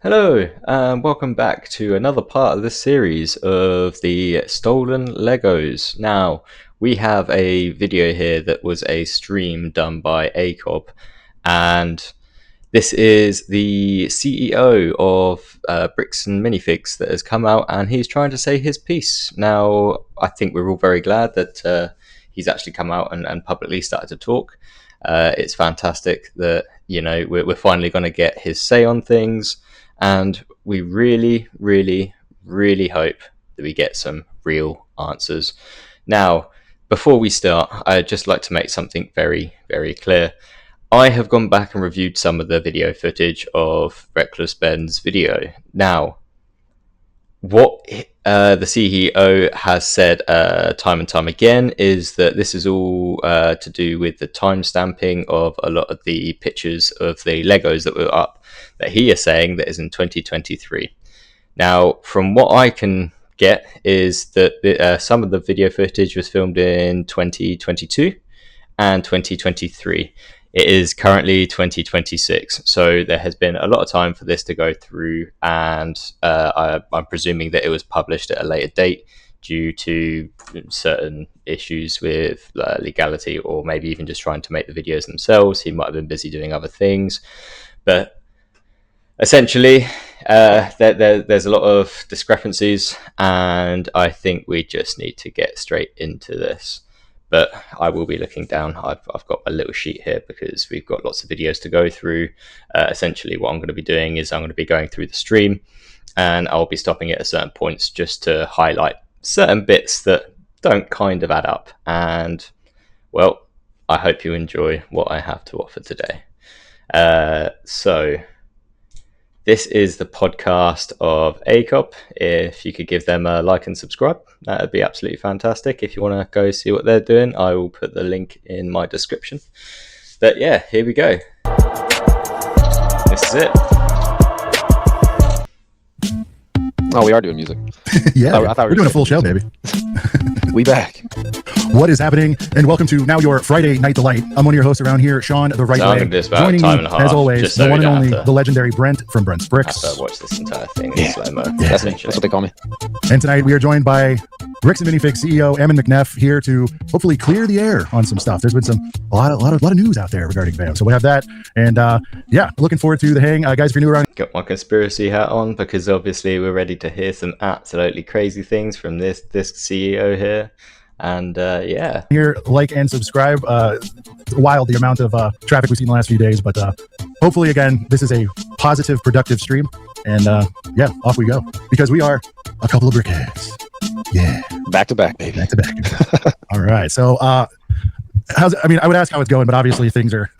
Hello, and welcome back to another part of this series of the stolen Legos. Now, we have a video here that was a stream done by ACOB, and this is the CEO of Bricks and Minifigs that has come out, and he's trying to say his piece. Now, I think we're all very glad that he's actually come out and publicly started to talk. It's fantastic that, we're finally going to get his say on things. And we really, really, really hope that we get some real answers. Now, before we start, I'd just like to make something very, very clear. I have gone back and reviewed some of the video footage of Reckless Ben's video. Now, what the CEO has said time and time again is that this is all to do with the time stamping of a lot of the pictures of the Legos that were up, that he is saying that is in 2023. Now, from what I can get is that some of the video footage was filmed in 2022 and 2023. It is currently 2026, so there has been a lot of time for this to go through, and I'm presuming that it was published at a later date due to certain issues with legality, or maybe even just trying to make the videos themselves. He might have been busy doing other things, but essentially there's a lot of discrepancies, and I think we just need to get straight into this. But I will be looking down. I've got a little sheet here because we've got lots of videos to go through. Essentially, what I'm going to be doing is I'm going to be going through the stream, and I'll be stopping at certain points just to highlight certain bits that don't kind of add up. And, well, I hope you enjoy what I have to offer today. So this is the podcast of ACOP. If you could give them a like and subscribe, that would be absolutely fantastic. If you want to go see what they're doing, I will put the link in my description. But yeah, here we go. This is it. Oh, we are doing music. Yeah, I thought we're doing a full show, baby. We back. What is happening? And welcome to Now Your Friday Night Delight. I'm one of your hosts around here, Sean the Right Way. Joining me, as always, the one and only, the legendary Brent from Brent's Bricks. I have to watch this entire thing in slow-mo. Yeah, that's what they call me. And tonight we are joined by Bricks and Minifigs CEO Ammon McNeff here to hopefully clear the air on some stuff. There's been a lot of news out there regarding BAM, so we'll have that. And yeah, looking forward to the hang, guys. If you're new around, got my conspiracy hat on because obviously we're ready to hear some absolutely crazy things from this CEO here. And yeah, here, like and subscribe. Wild the amount of traffic we've seen the last few days, but hopefully again this is a positive, productive stream. And yeah, off we go, because we are a couple of brickheads. Yeah, back to back, baby. Back to back. All right. So I would ask how it's going, but obviously things are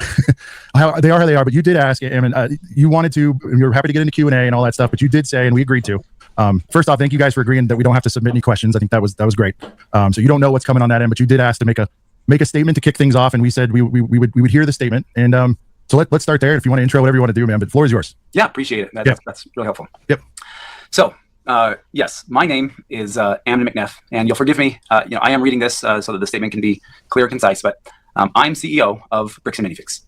how they are. But you did ask, and you wanted to. You were happy to get into Q&A and all that stuff, but you did say, and we agreed to. First off, thank you guys for agreeing that we don't have to submit any questions. I think that was great. So you don't know what's coming on that end, but you did ask to make a statement to kick things off, and we said we would hear the statement. And so let's start there. If you want to intro whatever you want to do, man, but the floor is yours. Yeah, appreciate it. That's really helpful. Yep. So yes, my name is Ammon McNeff, and you'll forgive me. I am reading this so that the statement can be clear and concise. But I'm CEO of Bricks and Minifigs,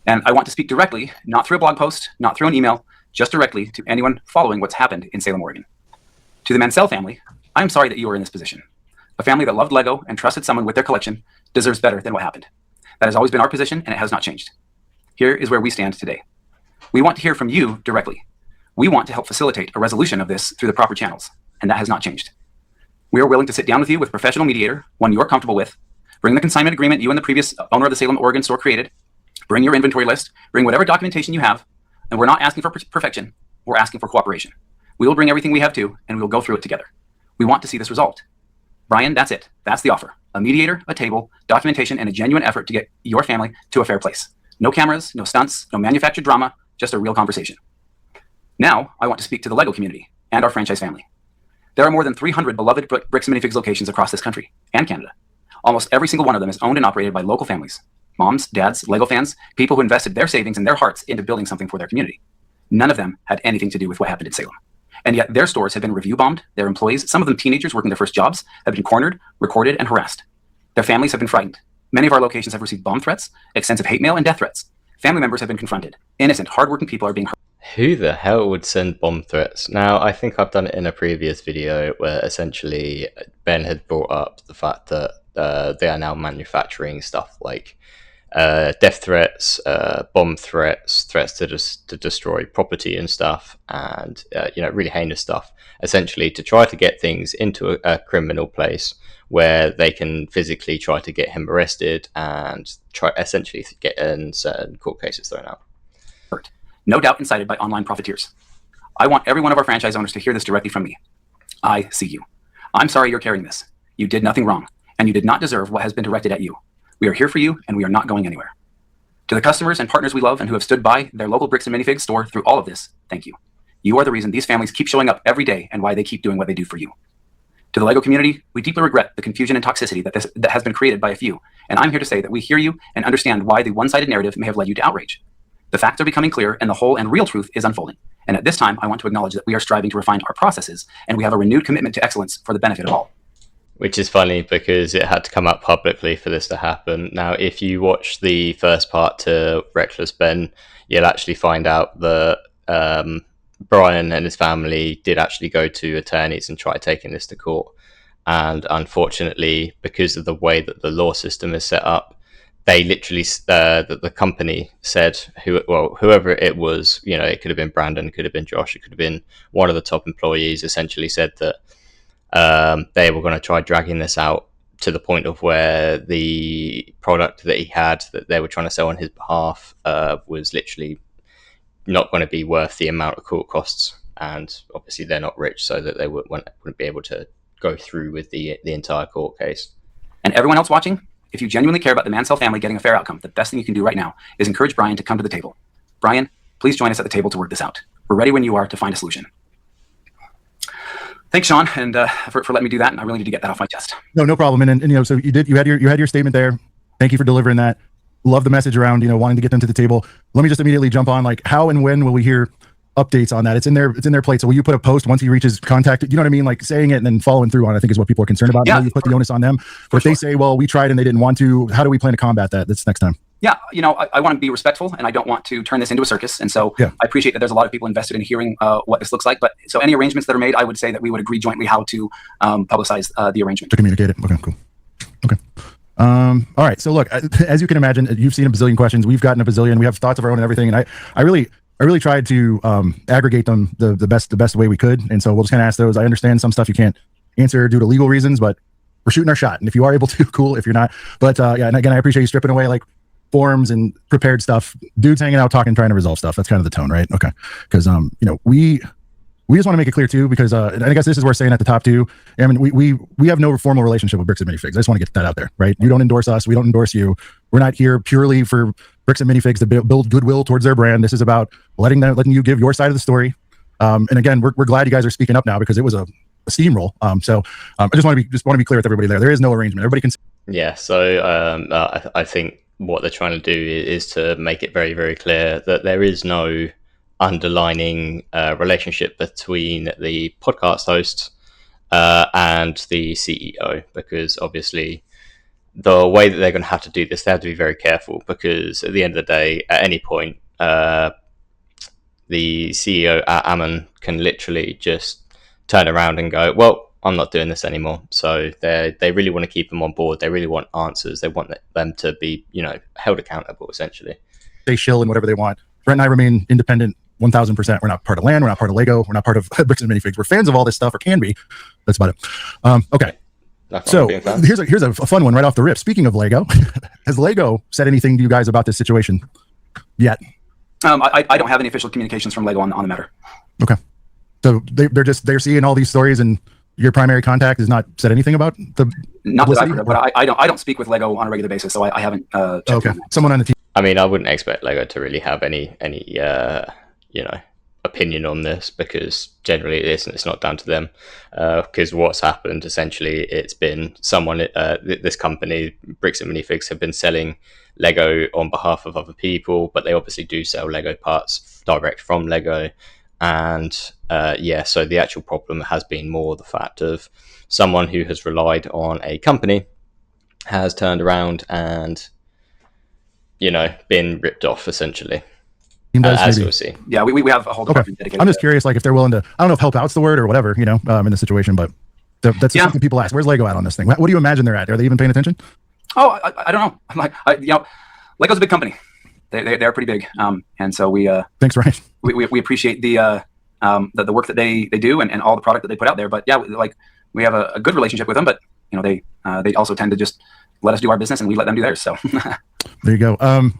and I want to speak directly, not through a blog post, not through an email, just directly to anyone following what's happened in Salem, Oregon. To the Mansell family, I'm sorry that you are in this position. A family that loved Lego and trusted someone with their collection deserves better than what happened. That has always been our position, and it has not changed. Here is where we stand today. We want to hear from you directly. We want to help facilitate a resolution of this through the proper channels, and that has not changed. We are willing to sit down with you with a professional mediator, one you're comfortable with, bring the consignment agreement you and the previous owner of the Salem, Oregon store created, bring your inventory list, bring whatever documentation you have, and we're not asking for perfection, we're asking for cooperation. We will bring everything we have to, and we will go through it together. We want to see this resolved. Brian, that's it. That's the offer. A mediator, a table, documentation, and a genuine effort to get your family to a fair place. No cameras, no stunts, no manufactured drama, just a real conversation. Now, I want to speak to the Lego community and our franchise family. There are more than 300 beloved Bricks and Minifigs locations across this country and Canada. Almost every single one of them is owned and operated by local families. Moms, dads, Lego fans, people who invested their savings and their hearts into building something for their community. None of them had anything to do with what happened in Salem. And yet their stores have been review bombed, their employees, some of them teenagers working their first jobs, have been cornered, recorded, and harassed. Their families have been frightened. Many of our locations have received bomb threats, extensive hate mail, and death threats. Family members have been confronted. Innocent, hardworking people are being hurt. Who the hell would send bomb threats? Now, I think I've done it in a previous video where essentially Ben had brought up the fact that they are now manufacturing stuff like death threats, bomb threats, threats to destroy property and stuff, and really heinous stuff, essentially to try to get things into a criminal place where they can physically try to get him arrested and try essentially to get in certain court cases thrown out. No doubt incited by online profiteers. I want every one of our franchise owners to hear this directly from me. I see you. I'm sorry you're carrying this. You did nothing wrong, and you did not deserve what has been directed at you. We are here for you, and we are not going anywhere. To the customers and partners we love and who have stood by their local Bricks and Minifigs store through all of this, thank you. You are the reason these families keep showing up every day and why they keep doing what they do for you. To the LEGO community, we deeply regret the confusion and toxicity that has been created by a few, and I'm here to say that we hear you and understand why the one-sided narrative may have led you to outrage. The facts are becoming clear, and the whole and real truth is unfolding. And at this time, I want to acknowledge that we are striving to refine our processes, and we have a renewed commitment to excellence for the benefit of all. Which is funny because it had to come out publicly for this to happen. Now, if you watch the first part to Reckless Ben, you'll actually find out that Brian and his family did actually go to attorneys and try taking this to court. And unfortunately, because of the way that the law system is set up, they literally, the company said, whoever it was, it could have been Brandon, it could have been Josh, it could have been one of the top employees, essentially said that they were going to try dragging this out to the point of where the product that he had that they were trying to sell on his behalf was literally not going to be worth the amount of court costs. And obviously they're not rich, so that they wouldn't be able to go through with the entire court case. And everyone else watching, if you genuinely care about the Mansell family getting a fair outcome, the best thing you can do right now is encourage Brian to come to the table. Brian, please join us at the table to work this out. We're ready when you are to find a solution. Thanks, Sean, and for letting me do that. And I really need to get that off my chest. No problem. And so you had your statement there. Thank you for delivering that. Love the message around wanting to get them to the table. Let me just immediately jump on, like, how and when will we hear updates on that? It's in their plate. So will you put a post once he reaches contact? You know what I mean? Like saying it and then following through on it, I think is what people are concerned about. Yeah, you put the onus on them. But if they say, well, we tried and they didn't want to, how do we plan to combat that this next time? Yeah, I want to be respectful, and I don't want to turn this into a circus. And so I appreciate that there's a lot of people invested in hearing what this looks like. But so any arrangements that are made, I would say that we would agree jointly how to publicize the arrangement. To communicate it. Okay, cool. Okay. All right. So look, as you can imagine, you've seen a bazillion questions. We've gotten a bazillion. We have thoughts of our own and everything. And I really tried to aggregate them the best way we could. And so we'll just kind of ask those. I understand some stuff you can't answer due to legal reasons, but we're shooting our shot. And if you are able to, cool. If you're not, but and again, I appreciate you stripping away like forms and prepared stuff. Dudes hanging out, talking, trying to resolve stuff. That's kind of the tone, right? Okay. Because we just want to make it clear too, because and I guess this is worth saying at the top too. I mean, we have no formal relationship with Bricks and Minifigs. I just want to get that out there, right? You don't endorse us. We don't endorse you. We're not here purely for Bricks and Minifigs to build goodwill towards their brand. This is about letting you give your side of the story. And again, we're glad you guys are speaking up now because it was a steamroll. So I just want to be clear with everybody there. There is no arrangement. Everybody can. Yeah. So I think what they're trying to do is to make it very, very clear that there is no underlining relationship between the podcast hosts and the CEO, because obviously the way that they're going to have to do this, they have to be very careful, because at the end of the day, at any point, the CEO Ammon can literally just turn around and go, well, I'm not doing this anymore. So they really want to keep them on board. They really want answers. They want them to be, held accountable, essentially. They shill and whatever they want. Brent and I remain independent 1000%. We're not part of LAN. We're not part of Lego. We're not part of Bricks and Minifigs. We're fans of all this stuff, or can be. That's about it. Okay. So here's a fun one right off the rip. Speaking of Lego, has Lego said anything to you guys about this situation yet? I don't have any official communications from Lego on the matter. Okay. So they're seeing all these stories, and your primary contact has not said anything about the not that I've heard, but I don't speak with Lego on a regular basis, so I haven't. Okay. Someone on the team. I mean, I wouldn't expect Lego to really have any opinion on this, because generally it's not down to them. Because what's happened, essentially, it's been someone, this company, Bricks and Minifigs, have been selling Lego on behalf of other people, but they obviously do sell Lego parts direct from Lego. And so the actual problem has been more the fact of someone who has relied on a company has turned around and been ripped off, essentially. team does? As maybe? we'll see. Yeah, we have a whole Okay. department dedicated. I'm just to curious, like if they're willing to. I don't know if help out's the word or whatever, in the situation, but that's just Yeah. something people ask. Where's Lego at on this thing? What do you imagine they're at? Are they even paying attention? Oh, I don't know. I'm like, Lego's a big company. They're pretty big, and so Thanks, Ryan. we appreciate the work that they do and all the product that they put out there. But yeah, we have a good relationship with them, but they also tend to just let us do our business and we let them do theirs. So There you go.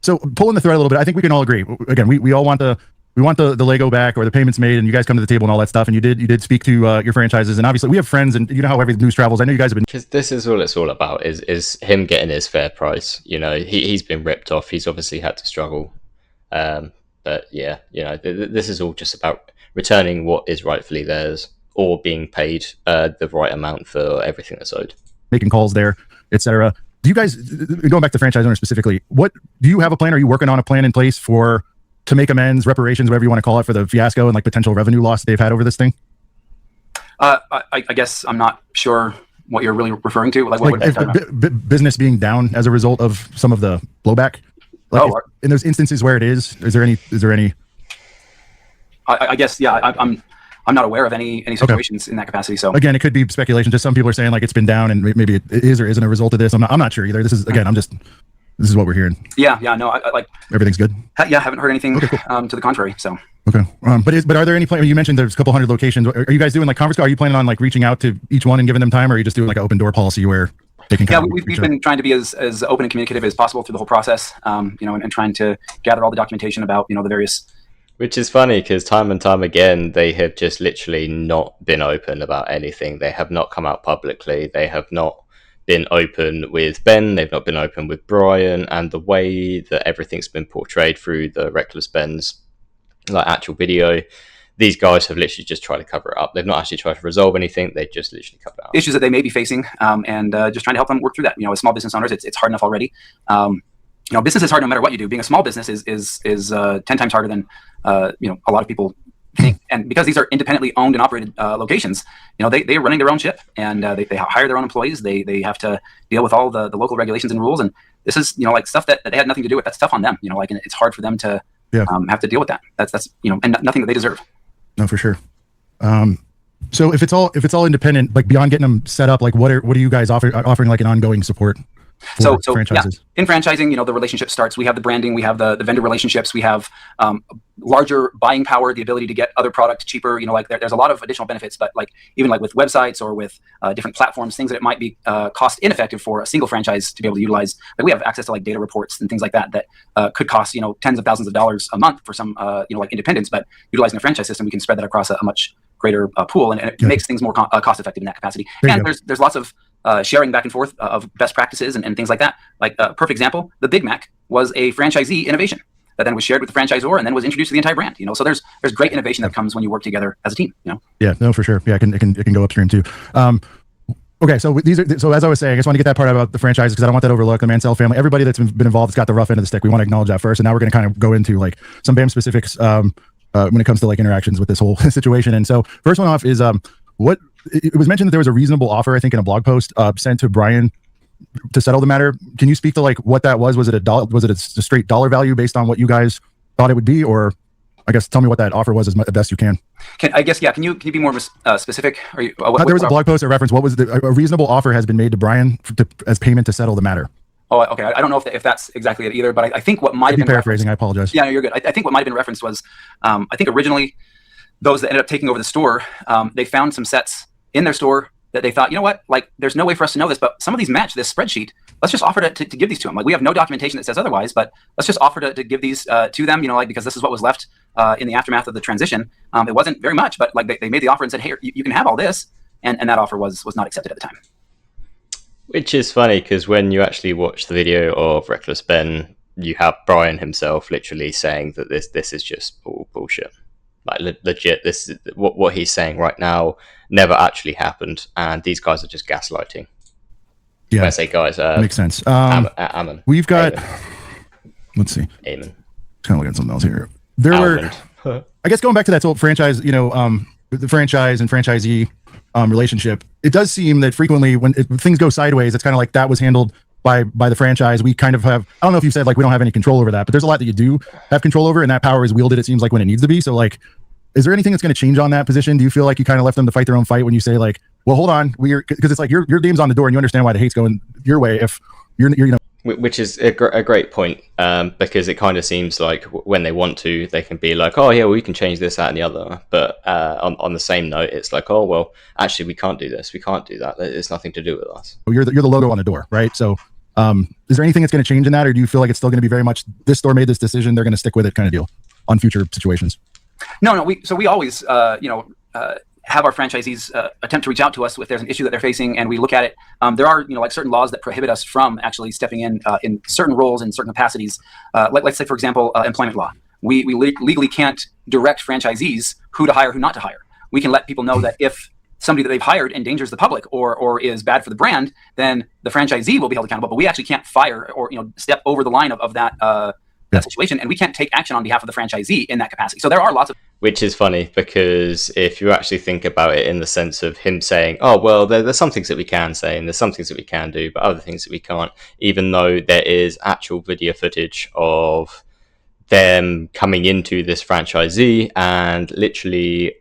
So pulling the thread a little bit, I think we can all agree. Again, we all want the Lego back or the payments made, and you guys come to the table and all that stuff. And you did speak to your franchises, and obviously we have friends, and you know how every news travels. I know you guys have been. Because this is all it's all about is him getting his fair price. He's been ripped off. He's obviously had to struggle. But yeah, this is all just about returning what is rightfully theirs or being paid the right amount for everything that's owed. Making calls there, etc. Do you guys, going back to franchise owners specifically, what do you have a plan? Are you working on a plan in place to make amends, reparations, whatever you want to call it, for the fiasco and like potential revenue loss they've had over this thing? I guess I'm not sure what you're really referring to. Business being down as a result of some of the blowback. In those instances where it is there any? I guess, yeah. I'm not aware of any situations in that capacity. So again, it could be speculation. Just some people are saying like it's been down, and maybe it is or isn't a result of this. I'm not sure either. This is what we're hearing. Yeah. No, I like everything's good. Yeah, I haven't heard anything okay, cool. To the contrary. So okay, but are there any plans? You mentioned there's a couple hundred locations. Are you guys doing like conference call? Are you planning on like reaching out to each one and giving them time, or are you just doing like an open door policy where they can? Yeah, we've been trying to be as open and communicative as possible through the whole process. And trying to gather all the documentation about the various. Which is funny because time and time again, they have just literally not been open about anything. They have not come out publicly. They have not been open with Ben. They've not been open with Brian. And the way that everything's been portrayed through the Reckless Ben's actual video, these guys have literally just tried to cover it up. They've not actually tried to resolve anything. They just literally cover it up. Issues that they may be facing, and just trying to help them work through that. As small business owners, it's hard enough already. Business is hard no matter what you do. Being a small business is 10 times harder than a lot of people think. And because these are independently owned and operated locations, they are running their own ship, and they hire their own employees. They have to deal with all the local regulations and rules. And this is stuff that they had nothing to do with. That's tough on them. And it's hard for them to have to deal with that. That's and nothing that they deserve. No, for sure. So if it's all independent, like beyond getting them set up, like what are you guys offering like an ongoing support? So franchises? Yeah. In franchising, the relationship starts. We have the branding, we have the vendor relationships, we have larger buying power, the ability to get other product cheaper. There's a lot of additional benefits, but even with websites or with different platforms, things that it might be cost ineffective for a single franchise to be able to utilize. We have access to data reports and things like that could cost tens of thousands of dollars a month for some independents, but utilizing a franchise system, we can spread that across a much greater pool, and it makes things more cost effective in that capacity. There's lots of sharing back and forth of best practices and things like that. Perfect example, the Big Mac was a franchisee innovation that then was shared with the franchisor and then was introduced to the entire brand. So there's great innovation that comes when you work together as a team. Yeah, no, for sure. Yeah, it can go upstream too. Okay, so as I was saying, I just want to get that part about the franchises because I don't want that overlooked. The Mansell family, everybody that's been involved has got the rough end of the stick. We want to acknowledge that first, and now we're going to kind of go into some BAM specifics when it comes to interactions with this whole situation. And so first one off is what it was mentioned that there was a reasonable offer, I think, in a blog post sent to Brian to settle the matter. Can you speak to what that was? Was it a straight dollar value based on what you guys thought it would be, or I guess tell me what that offer was as best you can. Can you be more specific? Are you, there was a blog post that referenced what was a reasonable offer has been made to Brian as payment to settle the matter. Oh, okay. I don't know if that's exactly it either, but I think what might have been paraphrasing. I apologize. Yeah, no, you're good. I think what might have been referenced was, I think originally those that ended up taking over the store, they found some sets in their store that they thought, there's no way for us to know this, but some of these match this spreadsheet. Let's just offer to give these to them. We have no documentation that says otherwise, but let's just offer to give these to them, because this is what was left in the aftermath of the transition. It wasn't very much, but they made the offer and said, hey, you can have all this. And that offer was not accepted at the time. Which is funny because when you actually watch the video of Reckless Ben, you have Brian himself literally saying that this is just all bullshit. Legit, this is what he's saying right now never actually happened, and these guys are just gaslighting. Yeah, when I say guys, makes sense. Ammon. We've got. Amen. Let's see. Amen. Kind of looking at something else here. There were, I guess, going back to that old franchise, the franchise and franchisee relationship. It does seem that frequently when things go sideways, it's kind of like that was handled by the franchise. We kind of have, I don't know if you said like we don't have any control over that, but there's a lot that you do have control over, and that power is wielded, it seems like, when it needs to be. So like, is there anything that's going to change on that position? Do you feel like you kind of left them to fight their own fight when you say like, well, hold on, because it's like your name's on the door and you understand why the hate's going your way if you're you know. Which is a great point, because it kind of seems like when they want to, they can be like, oh yeah, well, we can change this, that, and the other. But on the same note, it's like, oh well, actually, we can't do this, we can't do that. It's nothing to do with us. You're the logo on the door, right? So, is there anything that's going to change in that, or do you feel like it's still going to be very much this store made this decision, they're going to stick with it kind of deal on future situations? No. We always have our franchisees attempt to reach out to us if there's an issue that they're facing, and we look at it. There are, like certain laws that prohibit us from actually stepping in certain roles in certain capacities. Like let's say, for example, employment law. We legally can't direct franchisees who to hire, who not to hire. We can let people know that if somebody that they've hired endangers the public or is bad for the brand, then the franchisee will be held accountable. But we actually can't fire or step over the line of that situation, and we can't take action on behalf of the franchisee in that capacity. So there are lots of, which is funny, because if you actually think about it in the sense of him saying, oh well, there's some things that we can say and there's some things that we can do, but other things that we can't, even though there is actual video footage of them coming into this franchisee and literally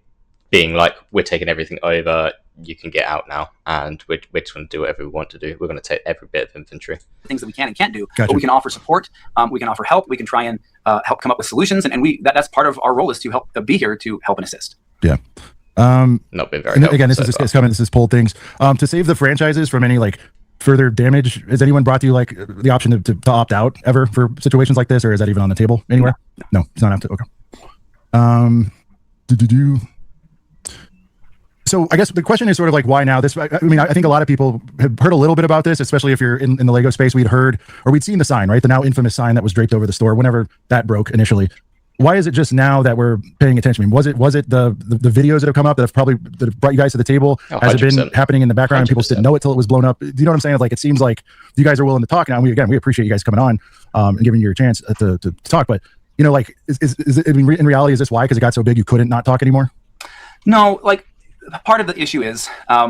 being like, we're taking everything over, you can get out now, and we're just going to do whatever we want to do. We're going to take every bit of inventory. Things that we can and can't do. Gotcha. But we can offer support. We can offer help. We can try and help come up with solutions. And that's part of our role, is to help be here to help and assist. Yeah. Not been very helpful. Again, this is poll things. To save the franchises from any like further damage, has anyone brought you like the option to opt out ever for situations like this, or is that even on the table anywhere? No, it's not up to. Okay. So I guess the question is sort of like, why now? I mean, I think a lot of people have heard a little bit about this, especially if you're in the Lego space. We'd seen the sign, right? The now infamous sign that was draped over the store whenever that broke initially. Why is it just now that we're paying attention? I mean, was it the videos that have come up that have brought you guys to the table? Has it been happening in the background? 100%. And people just didn't know it till it was blown up. Do you know what I'm saying? Like, it seems like you guys are willing to talk now. We appreciate you guys coming on and giving you your chance to talk. But like, is it, I mean, in reality, is this why? Because it got so big you couldn't not talk anymore? No, like, part of the issue is, I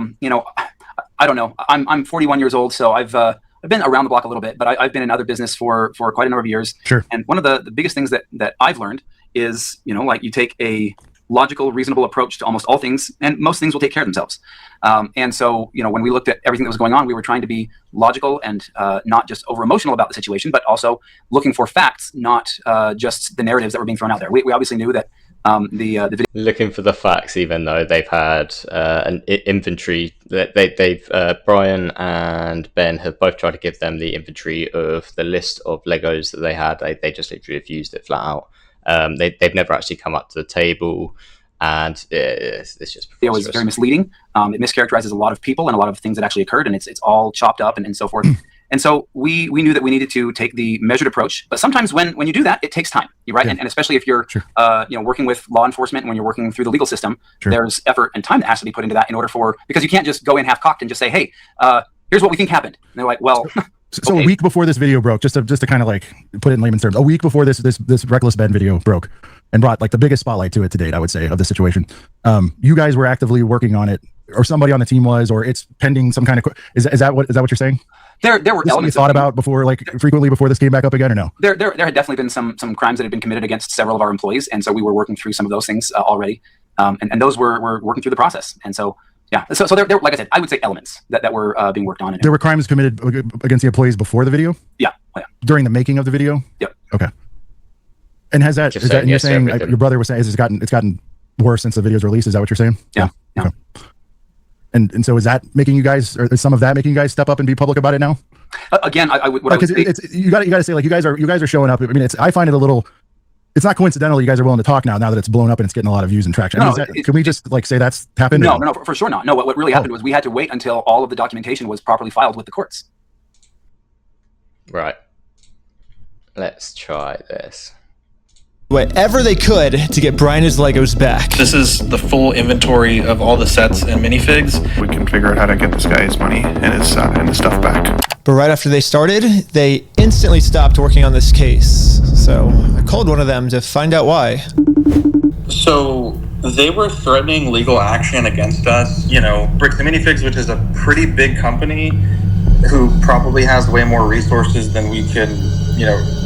don't know. I'm 41 years old, so I've been around the block a little bit, but I've been in other business for quite a number of years. Sure. And one of the biggest things that I've learned is, like, you take a logical, reasonable approach to almost all things, and most things will take care of themselves. And so, when we looked at everything that was going on, we were trying to be logical and not just over emotional about the situation, but also looking for facts, not just the narratives that were being thrown out there. We obviously knew that the video, looking for the facts, even though they've had an inventory that they've Brian and Ben have both tried to give them the inventory of the list of Legos that they had. They just literally refused it flat out. They've never actually come up to the table, and it's just, it was very misleading. It mischaracterizes a lot of people and a lot of things that actually occurred, and it's all chopped up and so forth. And so we knew that we needed to take the measured approach. But sometimes when you do that, it takes time, right? Yeah. And especially if you're Sure. Working with law enforcement, when you're working through the legal system, Sure. there's effort and time that has to be put into that because you can't just go in half-cocked and just say, hey, here's what we think happened. And they're like, well, So okay. A week before this video broke, just to kind of like put it in layman's terms, a week before this Reckless Ben video broke and brought like the biggest spotlight to it to date, I would say, of the situation. You guys were actively working on it, or somebody on the team was, or it's pending some kind of. Is that what you're saying? There were elements you thought about before, like frequently before this came back up again, or no? There had definitely been some crimes that had been committed against several of our employees, and so we were working through some of those things already, and those were working through the process, and so. Yeah, so there, like I said, I would say elements that were being worked on. There were crimes committed against the employees before the video? Yeah. During the making of the video? Yep. Okay. And is that saying, you're yes, saying everything. your brother was saying it's gotten worse since the video's released? Is that what you're saying? Yeah. Okay. And so is that making you guys, or is some of that making you guys step up and be public about it now? Again, I would. Because you got to say, like, you guys are showing up. I mean, I find it a little. It's not coincidental you guys are willing to talk now that it's blown up and it's getting a lot of views and traction. No, can we just like say that's happened? No, for sure not. No, what really happened was we had to wait until all of the documentation was properly filed with the courts. Right. Let's try this. Whatever they could to get Brian his Legos back. This is the full inventory of all the sets and minifigs. We can figure out how to get this guy his money and his stuff back. But right after they started, they instantly stopped working on this case. So I called one of them to find out why. So they were threatening legal action against us. Bricks and Minifigs, which is a pretty big company, who probably has way more resources than we can,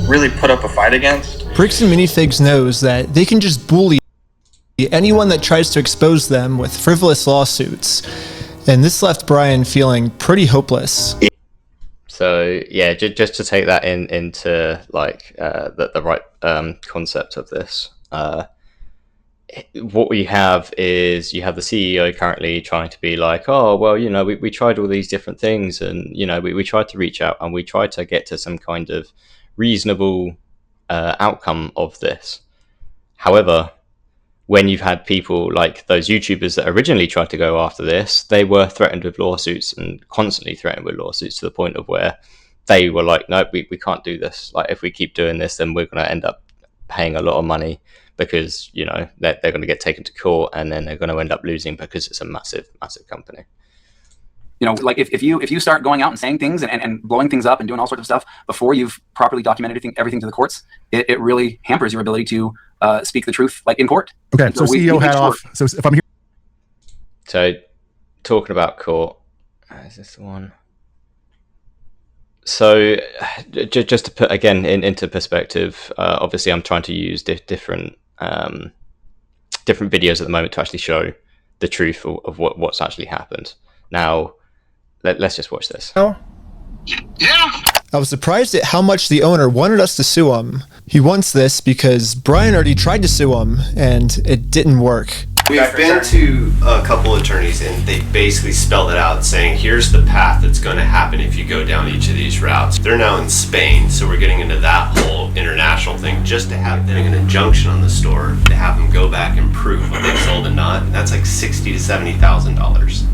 really put up a fight against. Bricks and Minifigs knows that they can just bully anyone that tries to expose them with frivolous lawsuits. And this left Brian feeling pretty hopeless. So yeah, just to take that into like the right concept of this, what we have is you have the CEO currently trying to be like, oh well, we tried all these different things, and we tried to reach out and we tried to get to some kind of reasonable outcome of this. However, when you've had people like those YouTubers that originally tried to go after this, they were threatened with lawsuits and constantly threatened with lawsuits to the point of where they were like, no, we can't do this. Like, if we keep doing this, then we're going to end up paying a lot of money because, they're going to get taken to court and then they're going to end up losing because it's a massive, massive company. Like if you start going out and saying things and blowing things up and doing all sorts of stuff before you've properly documented everything to the courts, it really hampers your ability to speak the truth, like in court. Okay, so CEO hat off. So if I'm here. So talking about court, is this the one? So just to put again into perspective, obviously I'm trying to use different videos at the moment to actually show the truth of what's actually happened. Now, let's just watch this. Oh. Yeah. I was surprised at how much the owner wanted us to sue him. He wants this because Brian already tried to sue him and it didn't work. We've been to a couple attorneys and they basically spelled it out saying here's the path that's going to happen if you go down each of these routes. They're now in Spain, so we're getting into that whole international thing just to have them an injunction on the store to have them go back and prove what they sold and not. And that's like $60,000 to $70,000.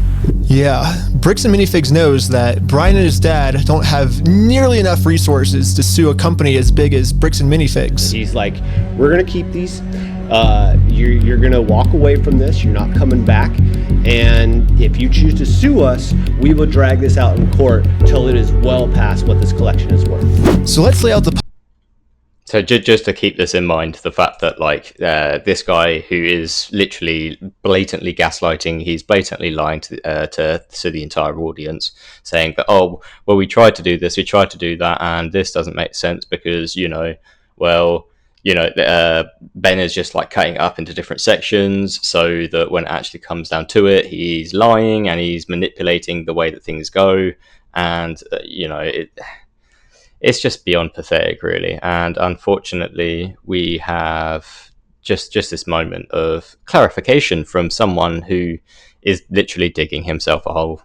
Yeah, Bricks and Minifigs knows that Brian and his dad don't have nearly enough resources to sue a company as big as Bricks and Minifigs. He's like, we're gonna keep these. You're gonna walk away from this. You're not coming back. And if you choose to sue us, we will drag this out in court till it is well past what this collection is worth. So let's lay out the. So just to keep this in mind, the fact that this guy who is literally blatantly gaslighting, he's blatantly lying to the entire audience, saying that, oh, well, we tried to do this, we tried to do that, and this doesn't make sense because, Ben is just like cutting it up into different sections so that when it actually comes down to it, he's lying and he's manipulating the way that things go. And, it's just beyond pathetic, really. And unfortunately, we have just this moment of clarification from someone who is literally digging himself a hole.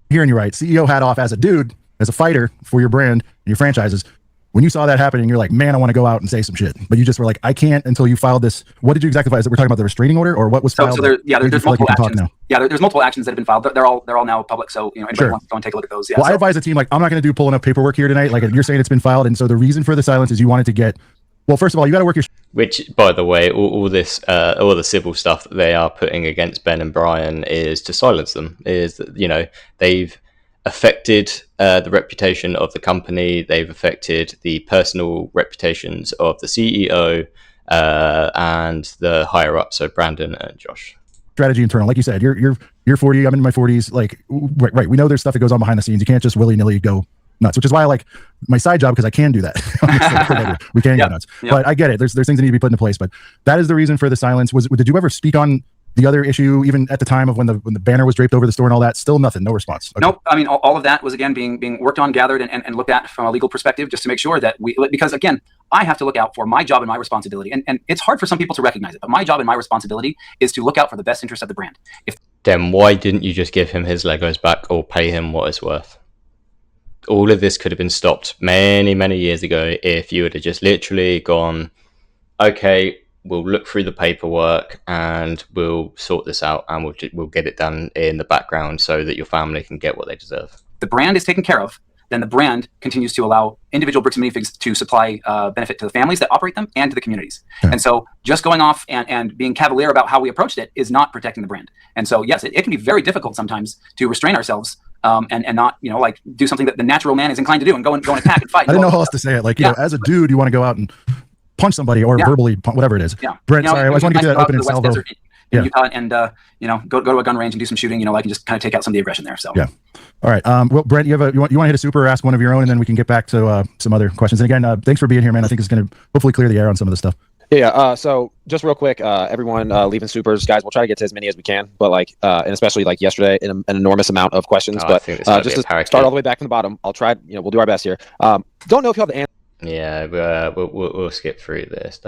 Hearing you right, CEO hat off as a dude, as a fighter for your brand and your franchises. When you saw that happening, you're like, man, I want to go out and say some shit. But you just were like, I can't until you filed this. What did you exactly file? Is it we're talking about the restraining order or what was filed? So there's multiple actions. Yeah, there's multiple actions that have been filed. They're all now public. So anybody wants to go and take a look at those. Yeah. Well, I advise the team, like, I'm not going to pull enough paperwork here tonight. Like, you're saying it's been filed, and so the reason for the silence is you wanted to get. Well, first of all, you got to work your. Which, by the way, all this, all the civil stuff that they are putting against Ben and Brian is to silence them. Is that they've affected the reputation of the company. They've affected the personal reputations of the CEO and the higher up. So Brandon and Josh. Strategy internal, like you said, you're 40. I'm in my 40s. Like, right. We know there's stuff that goes on behind the scenes. You can't just willy nilly go nuts, which is why I like my side job because I can do that. We can go nuts, but I get it. There's things that need to be put into place. But that is the reason for the silence. Did you ever speak on the other issue, even at the time of when the banner was draped over the store and all that? Still nothing, no response. Okay. Nope. I mean, all of that was again being worked on, gathered, and looked at from a legal perspective, just to make sure that because again, I have to look out for my job and my responsibility, and it's hard for some people to recognize it, but my job and my responsibility is to look out for the best interest of the brand. Then why didn't you just give him his Legos back or pay him what it's worth? All of this could have been stopped many, many years ago if you would have just literally gone, okay, we'll look through the paperwork and we'll sort this out and we'll get it done in the background so that your family can get what they deserve. The brand is taken care of, then the brand continues to allow individual Bricks and Minifigs to supply benefit to the families that operate them and to the communities. Yeah. And so just going off and being cavalier about how we approached it is not protecting the brand. And so, yes, it can be very difficult sometimes to restrain ourselves and not, do something that the natural man is inclined to do and go and attack and fight. I didn't know how else to say it. Like, as a dude, you want to go out and punch somebody or verbally, whatever it is. Yeah. Brent, sorry, I just want to get to that opening salvo. Yeah. Utah and go to a gun range and do some shooting, I can just kind of take out some of the aggression there. So yeah. All right. Well, Brent, you want to hit a super or ask one of your own, and then we can get back to some other questions. And again, thanks for being here, man. I think it's going to hopefully clear the air on some of this stuff. Yeah. So just real quick, everyone leaving supers, guys. We'll try to get to as many as we can, but and especially like yesterday, an enormous amount of questions. But just to start all the way back from the bottom, I'll try. We'll do our best here. Don't know if you have the answer. Yeah, we'll skip through this.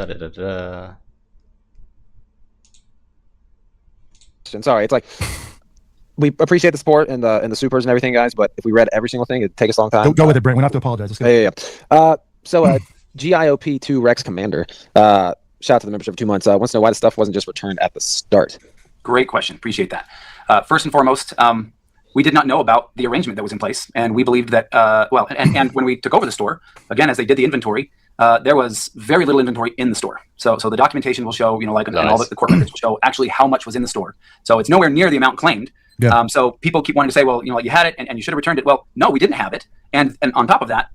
Sorry, it's like we appreciate the support and the supers and everything, guys. But if we read every single thing, it'd take us a long time. Go with it, Brent. We don't have to apologize. Let's go. Yeah. So GIOP2 Rex Commander. Shout out to the membership for 2 months. Wants to know why the stuff wasn't just returned at the start. Great question. Appreciate that. First and foremost, we did not know about the arrangement that was in place, and we believed that and when we took over the store, again, as they did the inventory, there was very little inventory in the store. So the documentation will show, and all the court records will show actually how much was in the store. So it's nowhere near the amount claimed. Yeah. So people keep wanting to say, well, you had it and you should have returned it. Well, no, we didn't have it. And on top of that,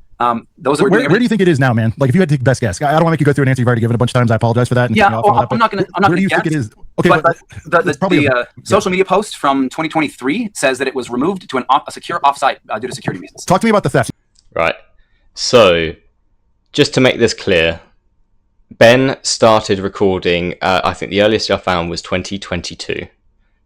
those are where do you think it is now, man? Like, if you had to take the best guess, I don't want to make you go through an answer you've already given a bunch of times. I apologize for that. And yeah, I'm not going to. Where do you think it is? Okay, but the social media post from 2023 says that it was removed to a secure offsite due to security reasons. Talk to me about the theft. Right. So, just to make this clear, Ben started recording. I think the earliest I found was 2022.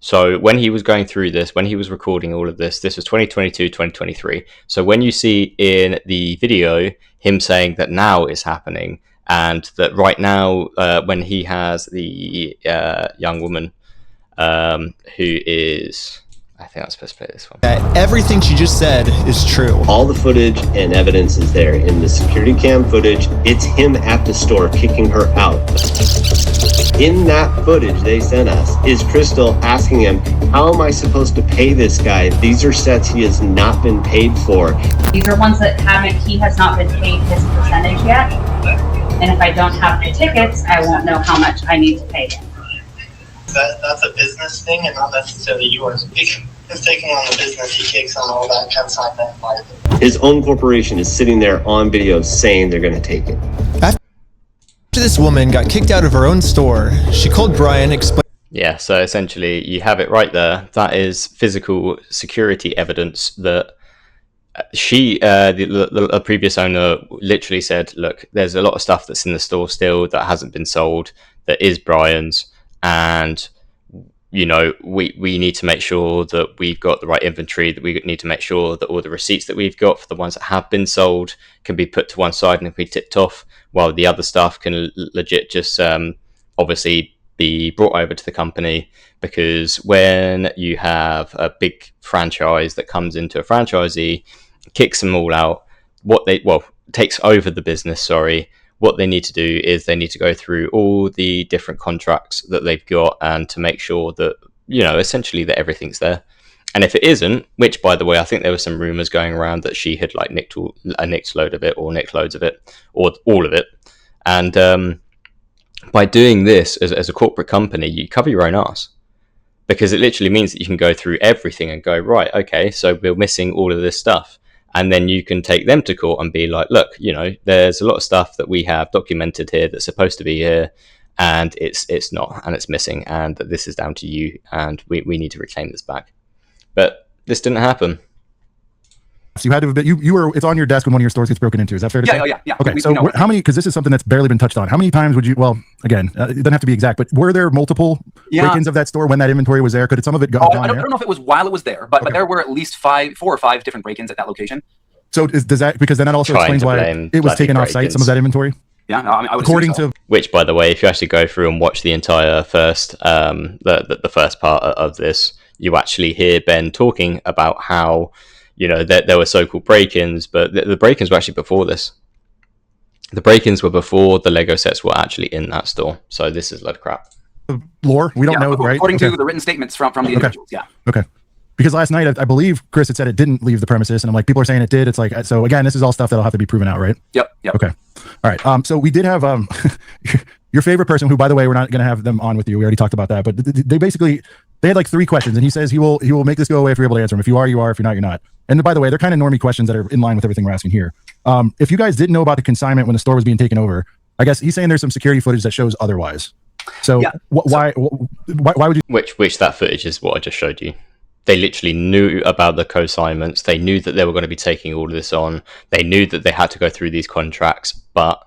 So when he was going through this, when he was recording all of this was 2022, 2023. So when you see in the video him saying that now is happening, and that right now, when he has the young woman who is, I think I'm supposed to play this one. Everything she just said is true. All the footage and evidence is there. In the security cam footage, it's him at the store kicking her out. In that footage they sent us is Crystal asking him, how am I supposed to pay this guy? These are sets he has not been paid for. These are ones that he has not been paid his percentage yet. And if I don't have the tickets, I won't know how much I need to pay him. That's a business thing and not necessarily yours. He's taking on the business, he takes on all that consignment liability. His own corporation is sitting there on video saying they're going to take it. After this woman got kicked out of her own store, she called Brian, Yeah, so essentially you have it right there. That is physical security evidence that the previous owner literally said, look, there's a lot of stuff that's in the store still that hasn't been sold, that is Brian's, and we need to make sure that we've got the right inventory, that we need to make sure that all the receipts that we've got for the ones that have been sold can be put to one side and be tipped off, while the other stuff can legit just obviously be brought over to the company. Because when you have a big franchise that comes into a franchisee, kicks them all out, takes over the business, what they need to do is they need to go through all the different contracts that they've got, and to make sure that, essentially that everything's there. And if it isn't, which, by the way, I think there were some rumors going around that she had nicked load of it, or nicked loads of it, or all of it. And by doing this as a corporate company, you cover your own ass, because it literally means that you can go through everything and go, right, okay, so we're missing all of this stuff. And then you can take them to court and be like, look, there's a lot of stuff that we have documented here that's supposed to be here, and it's not, and it's missing, and this is down to you, and we need to reclaim this back. But this didn't happen. So you had to have been, you were, it's on your desk when one of your stores gets broken into. Is that fair to say? Yeah. Okay, so how many, because this is something that's barely been touched on, how many times would you, well, again, it doesn't have to be exact, but were there multiple break-ins of that store when that inventory was there? Could some of it go I don't know if it was while it was there, but there were at least 4 or 5 different break-ins at that location. So does that, because then that also explains why it was taken off site, some of that inventory? Yeah, I would according to which, by the way, if you actually go through and watch the entire first the first part of this, you actually hear Ben talking about how there were so-called break-ins, but the break-ins were actually before this. The break-ins were before the Lego sets were actually in that store. So this is a load of crap. Lore, we don't know, right? According to the written statements from the individuals, yeah. Okay. Because last night, I believe Chris had said it didn't leave the premises, and I'm like, people are saying it did. It's like, so again, this is all stuff that'll have to be proven out, right? Yep. Okay. All right. So we did have your favorite person, who, by the way, we're not going to have them on with you. We already talked about that, but they had 3 questions, and he says he will make this go away if you're able to answer them. If you are, you are. If you're not, you're not. And by the way, they're kind of normie questions that are in line with everything we're asking here. If you guys didn't know about the consignment when the store was being taken over, I guess he's saying there's some security footage that shows otherwise. So why would you? Which that footage is what I just showed you. They literally knew about the co-assignments. They knew that they were going to be taking all of this on. They knew that they had to go through these contracts, but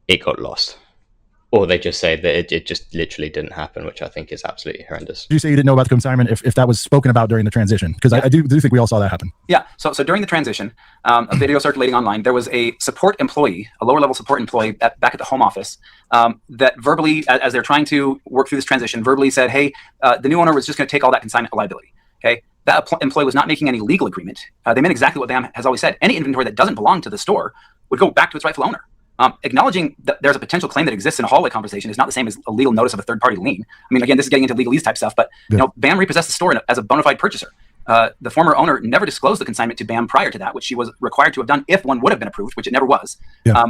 it got lost. Or they just say that it just literally didn't happen, which I think is absolutely horrendous. Did you say you didn't know about the consignment if that was spoken about during the transition? Because I do think we all saw that happen. Yeah. So during the transition, a video circulating online, there was a support employee, a lower level support employee back at the home office that verbally, as they're trying to work through this transition, verbally said, hey, the new owner was just going to take all that consignment liability. Okay. That employee was not making any legal agreement. They meant exactly what BAM has always said. Any inventory that doesn't belong to the store would go back to its rightful owner. Acknowledging that there's a potential claim that exists in a hallway conversation is not the same as a legal notice of a third-party lien. I mean, again, this is getting into legalese type stuff, but BAM repossessed the store as a bona fide purchaser. The former owner never disclosed the consignment to BAM prior to that, which she was required to have done if one would have been approved, which it never was. Yeah.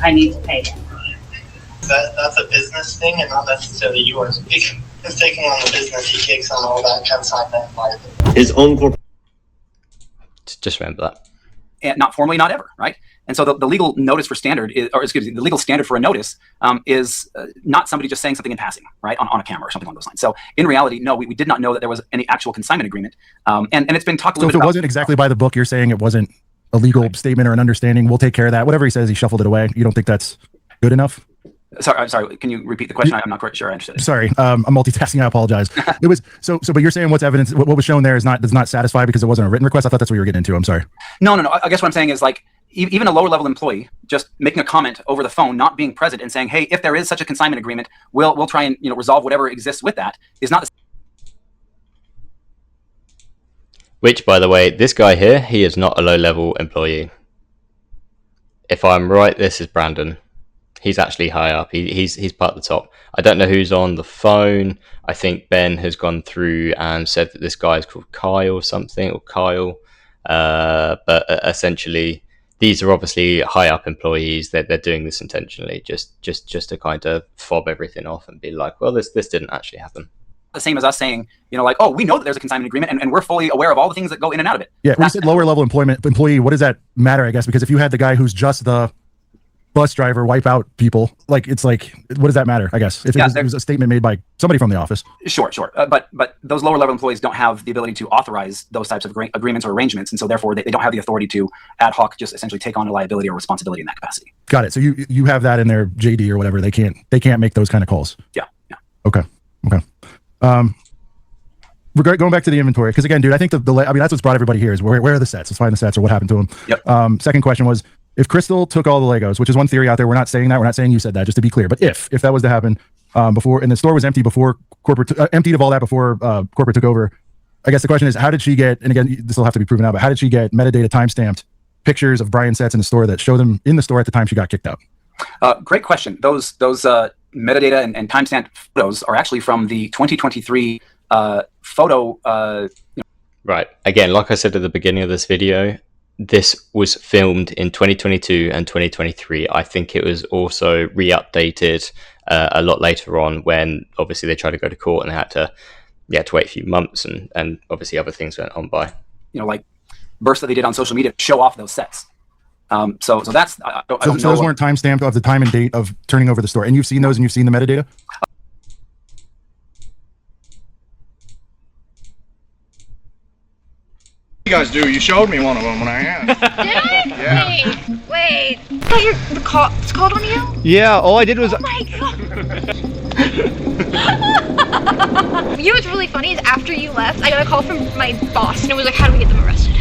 I need to pay. That's a business thing and not necessarily yours. He's taking on the business, he takes on all that consignment liability. His own corp. Just remember that. And not formally, not ever, right? And so the legal notice for standard is, or excuse me, the legal standard for a notice is not somebody just saying something in passing, right, on a camera or something along those lines. So in reality, no, we did not know that there was any actual consignment agreement. And it's been talked a little bit about. So if it wasn't exactly by the book, you're saying it wasn't a legal statement or an understanding, we'll take care of that. Whatever he says, he shuffled it away. You don't think that's good enough? Sorry, I'm sorry. Can you repeat the question? I'm not quite sure I understood it. Sorry, I'm multitasking. I apologize. It was so. But you're saying what's evidence? What was shown there does not satisfy because it wasn't a written request. I thought that's what you were getting into. I'm sorry. No. I guess what I'm saying is like even a lower level employee just making a comment over the phone, not being present, and saying, "Hey, if there is such a consignment agreement, we'll try and resolve whatever exists with that," is not. Which, by the way, this guy here, he is not a low level employee. If I'm right, this is Brandon. He's actually high up. He's part of the top. I don't know who's on the phone. I think Ben has gone through and said that this guy is called Kyle or something, or Kyle. But essentially, these are obviously high up employees. They're doing this intentionally, just to kind of fob everything off and be like, well, this didn't actually happen. The same as us saying, like, oh, we know that there's a consignment agreement and we're fully aware of all the things that go in and out of it. Yeah, when you said lower level employee, what does that matter, I guess? Because if you had the guy who's just the bus driver wipe out people, like, it's like, what does that matter, I guess? If it was a statement made by somebody from the office. Sure. But those lower level employees don't have the ability to authorize those types of agreements or arrangements. And so therefore they don't have the authority to ad hoc just essentially take on a liability or responsibility in that capacity. Got it. So you have that in their JD or whatever. They can't make those kind of calls. Yeah. Okay. Going back to the inventory, because again, dude, I think that's what's brought everybody here is where are the sets? Let's find the sets or what happened to them. Yep. Second question was, if Crystal took all the Legos, which is one theory out there, we're not saying that, we're not saying you said that, just to be clear, but if that was to happen before, and the store was empty before corporate, emptied of all that before corporate took over, I guess the question is, how did she get, and again, this will have to be proven out, but how did she get metadata timestamped pictures of Brian's sets in the store that show them in the store at the time she got kicked out? Great question. Those metadata and timestamp photos are actually from the 2023 photo. Right. Again, like I said at the beginning of this video, this was filmed in 2022 and 2023. I think it was also re-updated a lot later on when obviously they tried to go to court and they had to wait a few months and obviously other things went on by. Like bursts that they did on social media to show off those sets. So that's I don't know. Those weren't timestamped of the time and date of turning over the store, and you've seen those and you've seen the metadata. You guys do. You showed me one of them when I asked. Did I? Yeah. Wait. The cops called on you? Yeah, all I did was... Oh my god. You know what's really funny is after you left, I got a call from my boss and it was like, how do we get them arrested?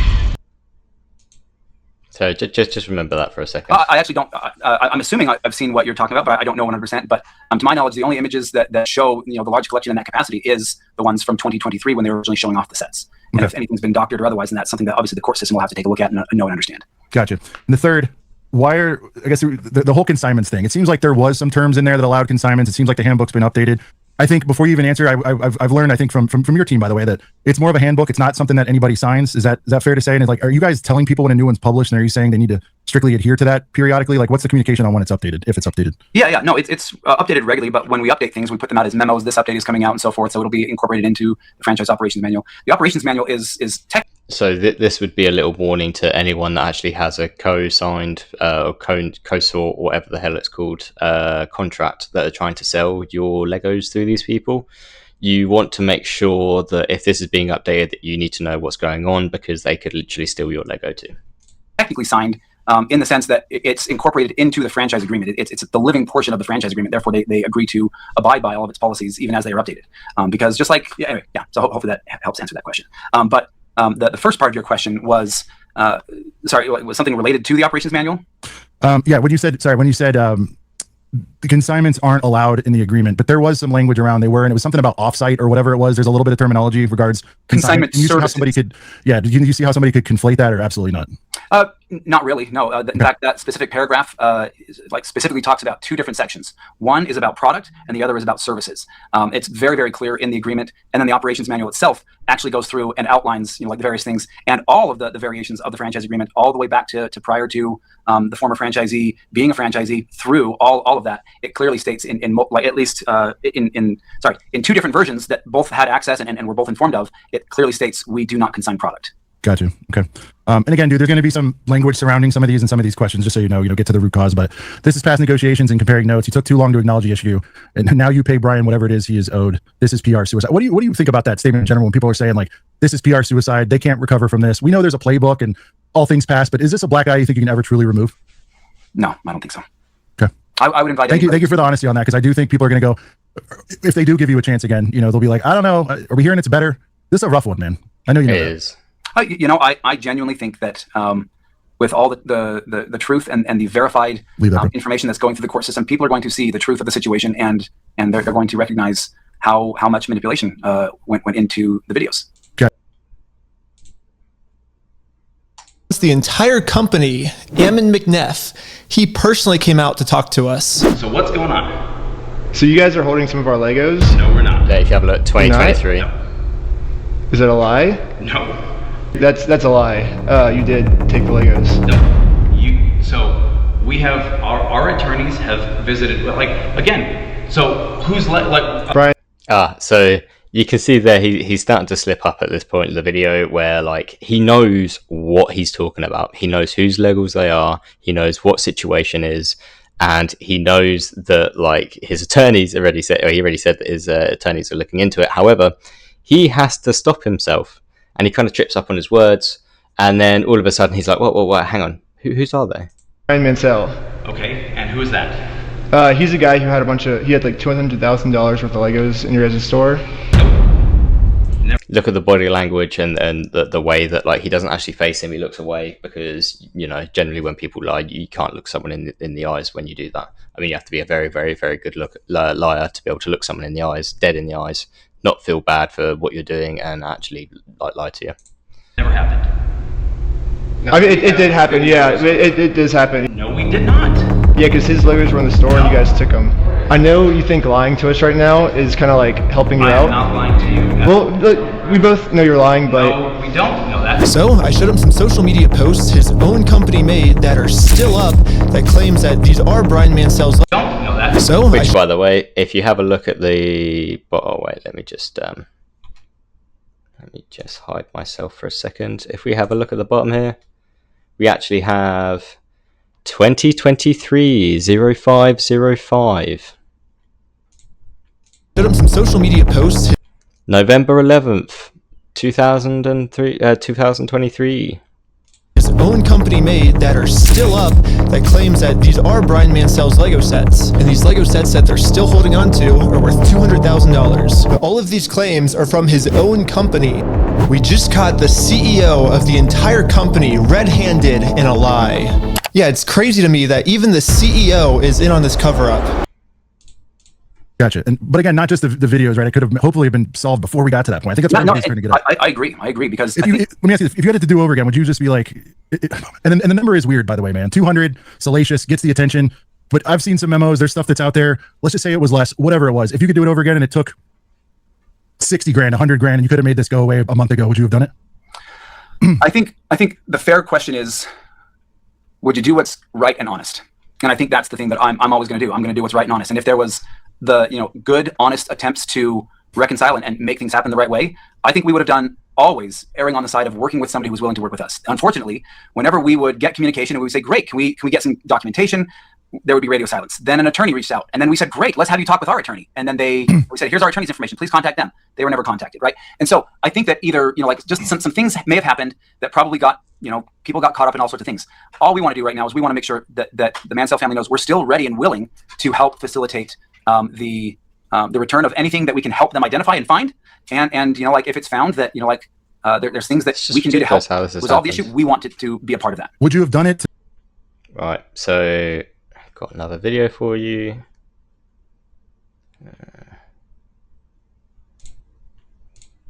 So just remember that for a second. I actually don't. I'm assuming I've seen what you're talking about, but I don't know 100%. But to my knowledge, the only images that show the large collection in that capacity is the ones from 2023 when they were originally showing off the sets. And if anything's been doctored or otherwise, then that's something that obviously the court system will have to take a look at and know and understand. Gotcha. And the third, I guess the whole consignments thing. It seems like there was some terms in there that allowed consignments. It seems like the handbook's been updated. I think before you even answer, I've learned, I think from your team, by the way, that it's more of a handbook. It's not something that anybody signs. Is that fair to say? And it's like, are you guys telling people when a new one's published, and are you saying they need to strictly adhere to that periodically? Like, what's the communication on when it's updated, if it's updated? Yeah. No, it's updated regularly, but when we update things, we put them out as memos. This update is coming out and so forth, so it'll be incorporated into the franchise operations manual. The operations manual is tech. So this would be a little warning to anyone that actually has a co-signed or co-sort, whatever the hell it's called, contract that are trying to sell your Legos through these people. You want to make sure that if this is being updated, that you need to know what's going on, because they could literally steal your Lego too. Technically signed in the sense that it's incorporated into the franchise agreement. It's the living portion of the franchise agreement. Therefore, they agree to abide by all of its policies, even as they are updated. Because just like, anyway, so hopefully that helps answer that question. But the first part of your question was, sorry, was something related to the operations manual? Yeah, when you said the consignments aren't allowed in the agreement, but there was some language around they were, and it was something about offsite or whatever it was. There's a little bit of terminology regards consignment services. Did you see how somebody could conflate that, or absolutely not? Not really, no. In fact, that specific paragraph specifically talks about two different sections. One is about product, and the other is about services. It's very, very clear in the agreement, and then the operations manual itself actually goes through and outlines, like the various things and all of the variations of the franchise agreement, all the way back to prior to the former franchisee being a franchisee through all of that. It clearly states in two different versions that both had access and were both informed of. It clearly states we do not consign product. Gotcha. Okay. And again, dude, there's going to be some language surrounding some of these questions, just so you know, get to the root cause. But this is past negotiations and comparing notes. You took too long to acknowledge the issue, and now you pay Brian whatever it is he is owed. This is PR suicide. What do you think about that statement in general when people are saying like, this is PR suicide, they can't recover from this? We know there's a playbook and all things pass, but is this a black eye you think you can ever truly remove? No, I don't think so. Okay. I would invite. Thank you for the honesty on that, because I do think people are going to go, if they do give you a chance again, they'll be like, I don't know, are we hearing it's better? This is a rough one, man. I know you know it that. is. I genuinely think that with all the truth and the verified information that's going through the court system, people are going to see the truth of the situation, and they're going to recognize how much manipulation went into the videos. Okay. The entire company, Ammon McNeff, he personally came out to talk to us. So what's going on? So you guys are holding some of our Legos? No, we're not. Yeah, if you have a look, 2023. No. Is that a lie? No. That's a lie. You did take the Legos. No. So we have our attorneys have visited. Again. So who's Brian? So you can see there he's starting to slip up at this point in the video, where he knows what he's talking about. He knows whose Legos they are. He knows what situation is. And he knows that his attorneys he already said that his attorneys are looking into it. However, he has to stop himself, and he kind of trips up on his words, and then all of a sudden he's like, "What? Hang on, whose are they?" Brian Mansell. Okay, and who is that? He's a guy who had he had $200,000 worth of Legos in your guys' store. Look at the body language and the way that he doesn't actually face him. He looks away, because generally when people lie, you can't look someone in the eyes when you do that. I mean, you have to be a very, very, very good liar to be able to look someone in the eyes, dead in the eyes, not feel bad for what you're doing, and actually lie to you. Never happened. No, I mean, it did happen. Yeah, it does happen. No, we did not. Yeah, because his Legos were in the store and you guys took them. I know you think lying to us right now is kind of helping you out. I'm not lying to you. Well, we both know you're lying, but... No, we don't know that. So I showed him some social media posts his own company made that are still up that claims that these are Brian Mansell's. Don't know that. So which, by the way, if you have a look at the... Oh, wait, let me just hide myself for a second. If we have a look at the bottom here, we actually have 2023 0505. Showed him some social media posts. November 11th, 2023. His own company made that are still up that claims that these are Brian Mansell's Lego sets. And these Lego sets that they're still holding on to are worth $200,000. All of these claims are from his own company. We just caught the CEO of the entire company red-handed in a lie. Yeah, it's crazy to me that even the CEO is in on this cover-up. Gotcha. But again, not just the videos, right? It could have hopefully been solved before we got to that point. I think that's what everybody's trying to get at. I agree because let me ask you this: if you had it to do over again, would you just be like? And the number is weird, by the way, man. 200, salacious, gets the attention. But I've seen some memos. There's stuff that's out there. Let's just say it was less, whatever it was. If you could do it over again and it took 60 grand, 100 grand, and you could have made this go away a month ago, would you have done it? I think the fair question is, would you do what's right and honest? And I think that's the thing that I'm always going to do. I'm going to do what's right and honest. And if there was the, good, honest attempts to reconcile and make things happen the right way, I think we would have done always erring on the side of working with somebody who was willing to work with us. Unfortunately, whenever we would get communication and we would say, great, can we get some documentation? There would be radio silence. Then an attorney reached out, and then we said, great, let's have you talk with our attorney. And then we said, here's our attorney's information, please contact them. They were never contacted, right? And so I think that either, just some things may have happened that probably got, people got caught up in all sorts of things. All we want to do right now is we want to make sure that the Mansell family knows we're still ready and willing to help facilitate the return of anything that we can help them identify and find. And if it's found that, there's things that we can do to help resolve the issue, we want it to be a part of that. Would you have done it? Right, so I've got another video for you.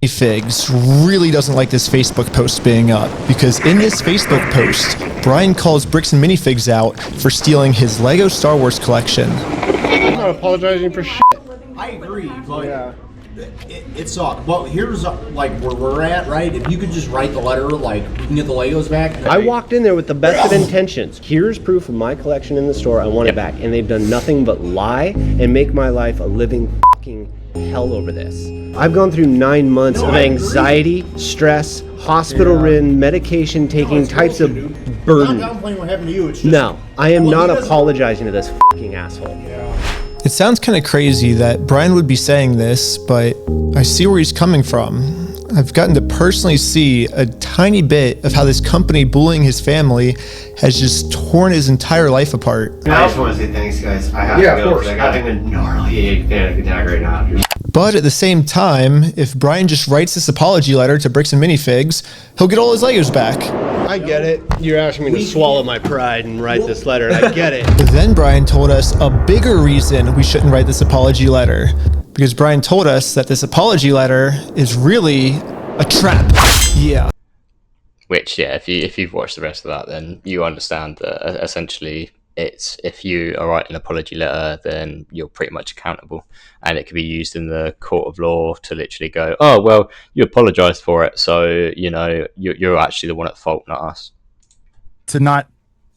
Figs really doesn't like this Facebook post being up, because in this Facebook post, Brian calls Bricks and Minifigs out for stealing his Lego Star Wars collection. I'm not apologizing for shit. I agree, but it sucked. Well, here's like where we're at, right? If you could just write the letter, like we can get the Legos back. I walked in there with the best of intentions. Here's proof of my collection in the store. I want it back, and they've done nothing but lie and make my life a living fucking hell over this. I've gone through 9 months of anxiety, stress, hospital-ridden, medication-taking types of burden. I'm downplaying what happened to you. It's just, no, I am not apologizing to this fucking asshole. It sounds kind of crazy that Brian would be saying this, but I see where he's coming from. I've gotten to personally see a tiny bit of how this company bullying his family has just torn his entire life apart. I just want to say thanks, guys. I have to go because I'm having a gnarly panic attack right now. But at the same time, if Brian just writes this apology letter to Bricks and Minifigs, he'll get all his Legos back. I get it. You're asking me to swallow my pride and write this letter, and I get it. But then Brian told us a bigger reason we shouldn't write this apology letter. Because Brian told us that this apology letter is really a trap. Yeah. Which, yeah, if you've watched the rest of that, then you understand that essentially it's if you are writing an apology letter, then you're pretty much accountable, and it can be used in the court of law to literally go, oh well, you apologized for it, so you're actually the one at fault, not us. To not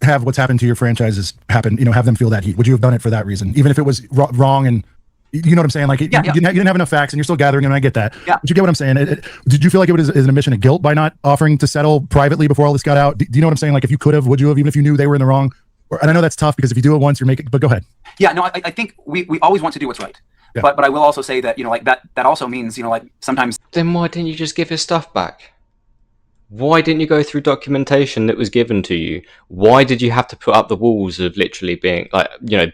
have what's happened to your franchises happen, have them feel that heat. Would you have done it for that reason, even if it was wrong? And you know what I'm saying? Like you didn't have enough facts, and you're still gathering them. And I get that. Yeah. But you get what I'm saying. Did you feel like it was an admission of guilt by not offering to settle privately before all this got out? Do you know what I'm saying? Like if you could have, would you have, even if you knew they were in the wrong? And I know that's tough because if you do it once, you're making. But go ahead. Yeah, no, I think we always want to do what's right. Yeah. But I will also say that that also means sometimes. Then why didn't you just give his stuff back? Why didn't you go through documentation that was given to you? Why did you have to put up the walls of literally being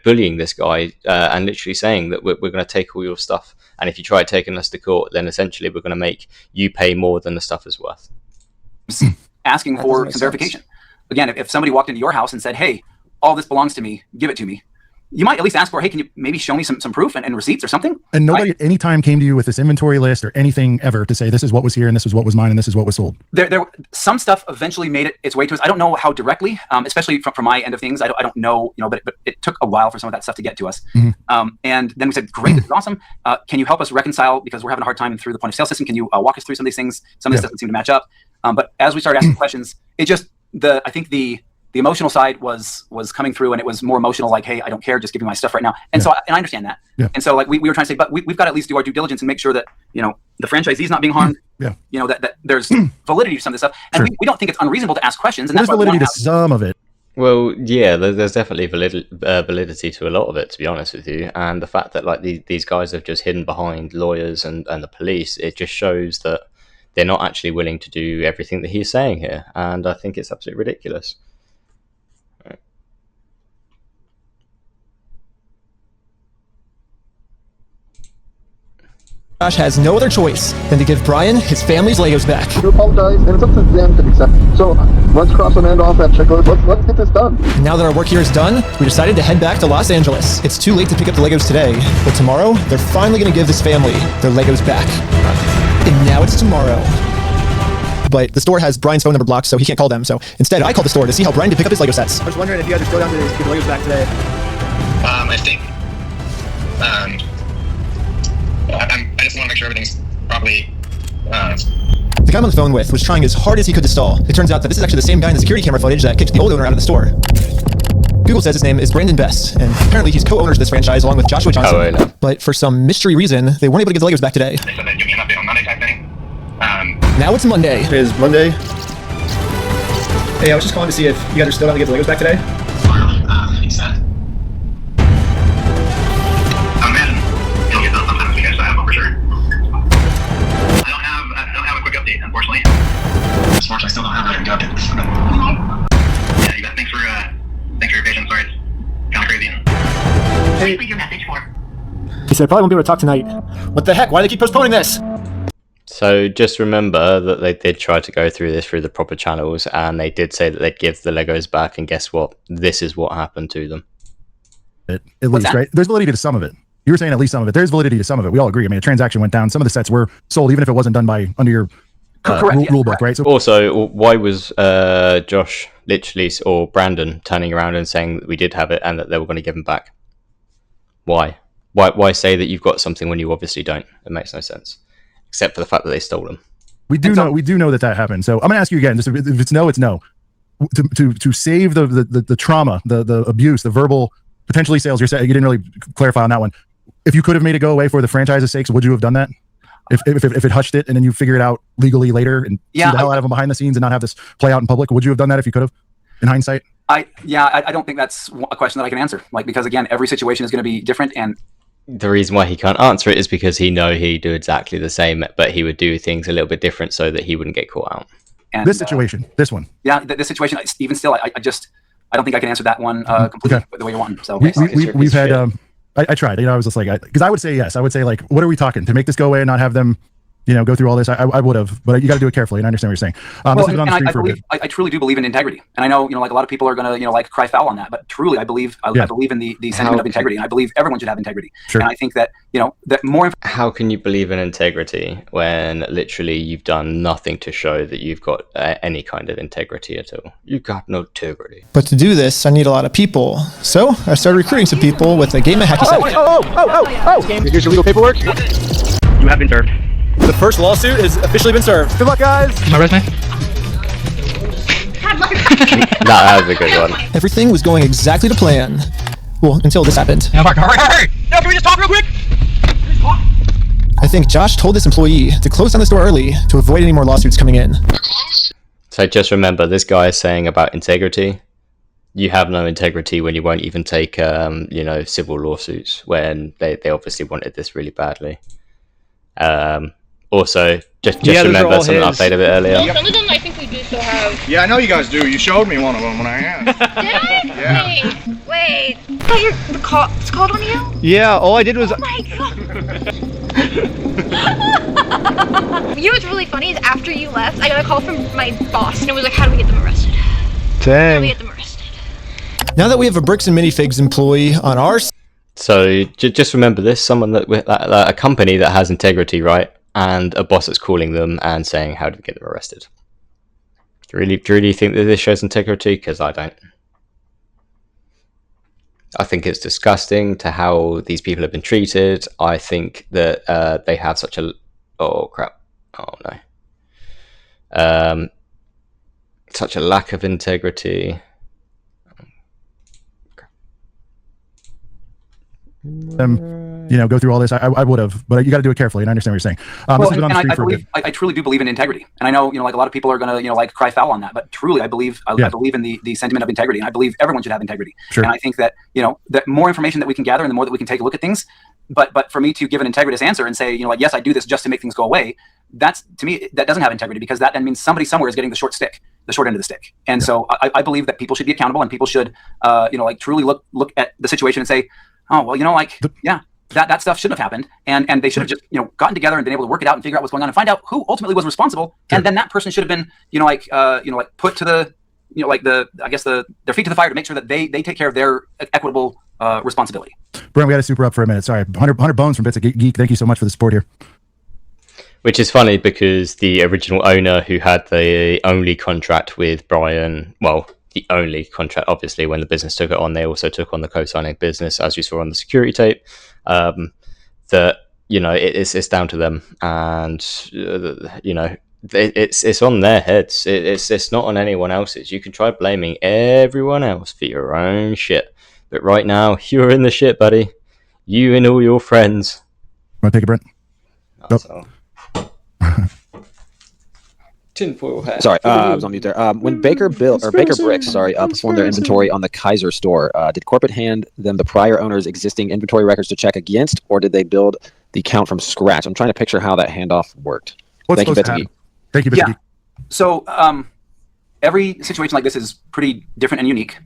bullying this guy and literally saying that we're going to take all your stuff, and if you try taking us to court, then essentially we're going to make you pay more than the stuff is worth? Asking for some verification. Again, if somebody walked into your house and said, hey, all this belongs to me, give it to me, you might at least ask for, hey, can you maybe show me some proof and receipts or something? And nobody at any time came to you with this inventory list or anything ever to say, this is what was here and this is what was mine and this is what was sold? There some stuff eventually made its way to us. I don't know how directly, especially from my end of things. I don't know, but it took a while for some of that stuff to get to us. Mm-hmm. And then we said, great, this is awesome. Can you help us reconcile, because we're having a hard time through the point of sale system. Can you walk us through some of these things? Some of this doesn't seem to match up. But as we started asking questions, it just, I think the emotional side was coming through, and it was more emotional, like, hey, I don't care, just give me my stuff right now. And so I understand that. Yeah. And so we were trying to say, but we've got to at least do our due diligence and make sure that, the franchisee's not being harmed. Yeah. That there's validity to some of this stuff. And we don't think it's unreasonable to ask questions. And there's validity to some of it. Well, yeah, there's definitely validity to a lot of it, to be honest with you. And the fact that these guys have just hidden behind lawyers and the police, it just shows that they're not actually willing to do everything that he's saying here. And I think it's absolutely ridiculous. Josh has no other choice than to give Brian his family's Legos back. You apologize, and it's up to them to accept. So let's cross them and off that checklist. Let's get this done. Now that our work here is done, we decided to head back to Los Angeles. It's too late to pick up the Legos today, but tomorrow they're finally going to give this family their Legos back. And now it's tomorrow. But the store has Brian's phone number blocked, so he can't call them. So instead, I called the store to see how Brian could pick up his Lego sets. I was wondering if you guys are still down to get the Legos back today. I think. I just want to make sure everything's properly The guy I'm on the phone with was trying as hard as he could to stall. It turns out that this is actually the same guy in the security camera footage that kicked the old owner out of the store. Google says his name is Brandon Best, and apparently he's co-owners of this franchise along with Joshua Johnson. But for some mystery reason, they weren't able to give the Legos back today. They said they'd give me an update on Monday type thing. Now it's Monday. It is Monday. Hey, I was just calling to see if you guys are still going to give the Legos back today. He said. I imagine he'll get those sometime this weekend, so I have for sure. I don't have a quick update, unfortunately. Unfortunately, I still don't have a quick update. Yeah, you guys, thanks for your patience. Sorry, it's kind of crazy. Hey. Leave your message for. He said I probably won't be able to talk tonight. What the heck? Why do they keep postponing this? So just remember that they did try to go through this through the proper channels, and they did say that they'd give the Legos back, and guess what? This is what happened to them. At least, right? There's validity to some of it. You were saying at least some of it. There's validity to some of it. We all agree. I mean, a transaction went down. Some of the sets were sold, even if it wasn't done by under your rule book, right? So also, why was Josh literally or Brandon turning around and saying that we did have it and that they were going to give them back? Why? Why say that you've got something when you obviously don't? It makes no sense, except for the fact that they stole them. We do know that happened. So I'm going to ask you again. Just if it's no, it's no. To save the trauma, the abuse, the verbal potentially sales. You didn't really clarify on that one. If you could have made it go away for the franchise's sakes, would you have done that? If it hushed it and then you figure it out legally later and see the hell out of them behind the scenes and not have this play out in public, would you have done that if you could have, in hindsight? I don't think that's a question that I can answer. Because again, every situation is going to be different, and the reason why he can't answer it is because he'd do exactly the same, but he would do things a little bit different so that he wouldn't get caught out. And, this situation, this one. Yeah, this situation. Even still, I don't think I can answer that one completely the way you want. So we've had. I tried. I was just like, because I would say yes. I would say like, what are we talking to make this go away and not have them, go through all this? I would have, but you got to do it carefully. And I understand what you're saying. I truly do believe in integrity, and I know like a lot of people are going to cry foul on that, but truly I believe in the sentiment of integrity, and I believe everyone should have integrity. Sure. And I think that that more. How can you believe in integrity when literally you've done nothing to show that you've got any kind of integrity at all? You've got no integrity. But to do this, I need a lot of people. So I started recruiting some people with a game of hacky sack. Here's your legal paperwork. You have been served. The first lawsuit has officially been served. Good luck, guys. My resume. That was a good one. Everything was going exactly to plan. Well, until this happened. Hurry! No, can we just talk real quick? I think Josh told this employee to close down the store early to avoid any more lawsuits coming in. So just remember, this guy is saying about integrity. You have no integrity when you won't even take, civil lawsuits when they obviously wanted this really badly. Also, just remember something I played a bit earlier. Well, some of them I think we do still have. Yeah, I know you guys do. You showed me one of them when I asked. Did I? Yeah. Wait. I thought the cops called on you? Yeah, all I did was... Oh my god. You know what's really funny is after you left, I got a call from my boss, and it was like, how do we get them arrested? Dang. How do we get them arrested? Now that we have a Bricks and Minifigs employee on our... So just remember this, someone a company that has integrity, right? And a boss that's calling them and saying, how do we get them arrested? Do you really think that this shows integrity? Because I don't. I think it's disgusting to how these people have been treated. I think that they have such a... Oh, crap. Oh, no. Such a lack of integrity. Go through all this. I would have, but you got to do it carefully, and I understand what you're saying. I truly do believe in integrity, and I know like a lot of people are going to cry foul on that, but truly I believe in the sentiment of integrity, and I believe everyone should have integrity. Sure. And I think that that more information that we can gather, and the more that we can take a look at things, but for me to give an integritous answer and say yes, I do this just to make things go away, that's, to me, that doesn't have integrity, because that then means somebody somewhere is getting the short end of the stick. And so I believe that people should be accountable, and people should truly look at the situation and say, oh, well, that stuff shouldn't have happened, and they should have just gotten together and been able to work it out and figure out what's going on and find out who ultimately was responsible. Sure. And then that person should have been put to the their feet to the fire to make sure that they take care of their equitable responsibility. Brian, we got to super up for a minute. Sorry, 100 Bones from Bits of Geek. Thank you so much for the support here. Which is funny because the original owner who had the only contract with Brian, well, the only contract, obviously, when the business took it on, they also took on the co-signing business, as you saw on the security tape. That it's down to them, and It's on their heads. It's not on anyone else's. You can try blaming everyone else for your own shit, but right now you're in the shit, buddy. You and all your friends. Want to take a Brent? Nope. Tinfoil hat. Sorry, I was on mute there. When Baker Bricks, performed their inventory on the Kaiser store, did corporate hand them the prior owner's existing inventory records to check against, or did they build the account from scratch? I'm trying to picture how that handoff worked. Thank you, Bitsy. Thank you, Bitsy. Yeah. So every situation like this is pretty different and unique.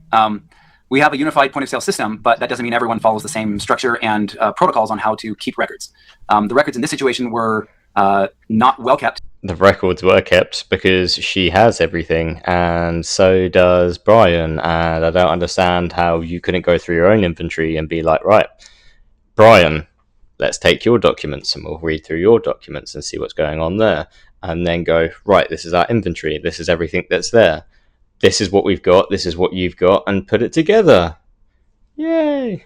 We have a unified point of sale system, but that doesn't mean everyone follows the same structure and protocols on how to keep records. The records in this situation were not well kept. The records were kept because she has everything, and so does Brian. And I don't understand how you couldn't go through your own inventory and be like, right, Brian, let's take your documents and we'll read through your documents and see what's going on there. And then go, right, this is our inventory. This is everything that's there. This is what we've got. This is what you've got, and put it together. Yay.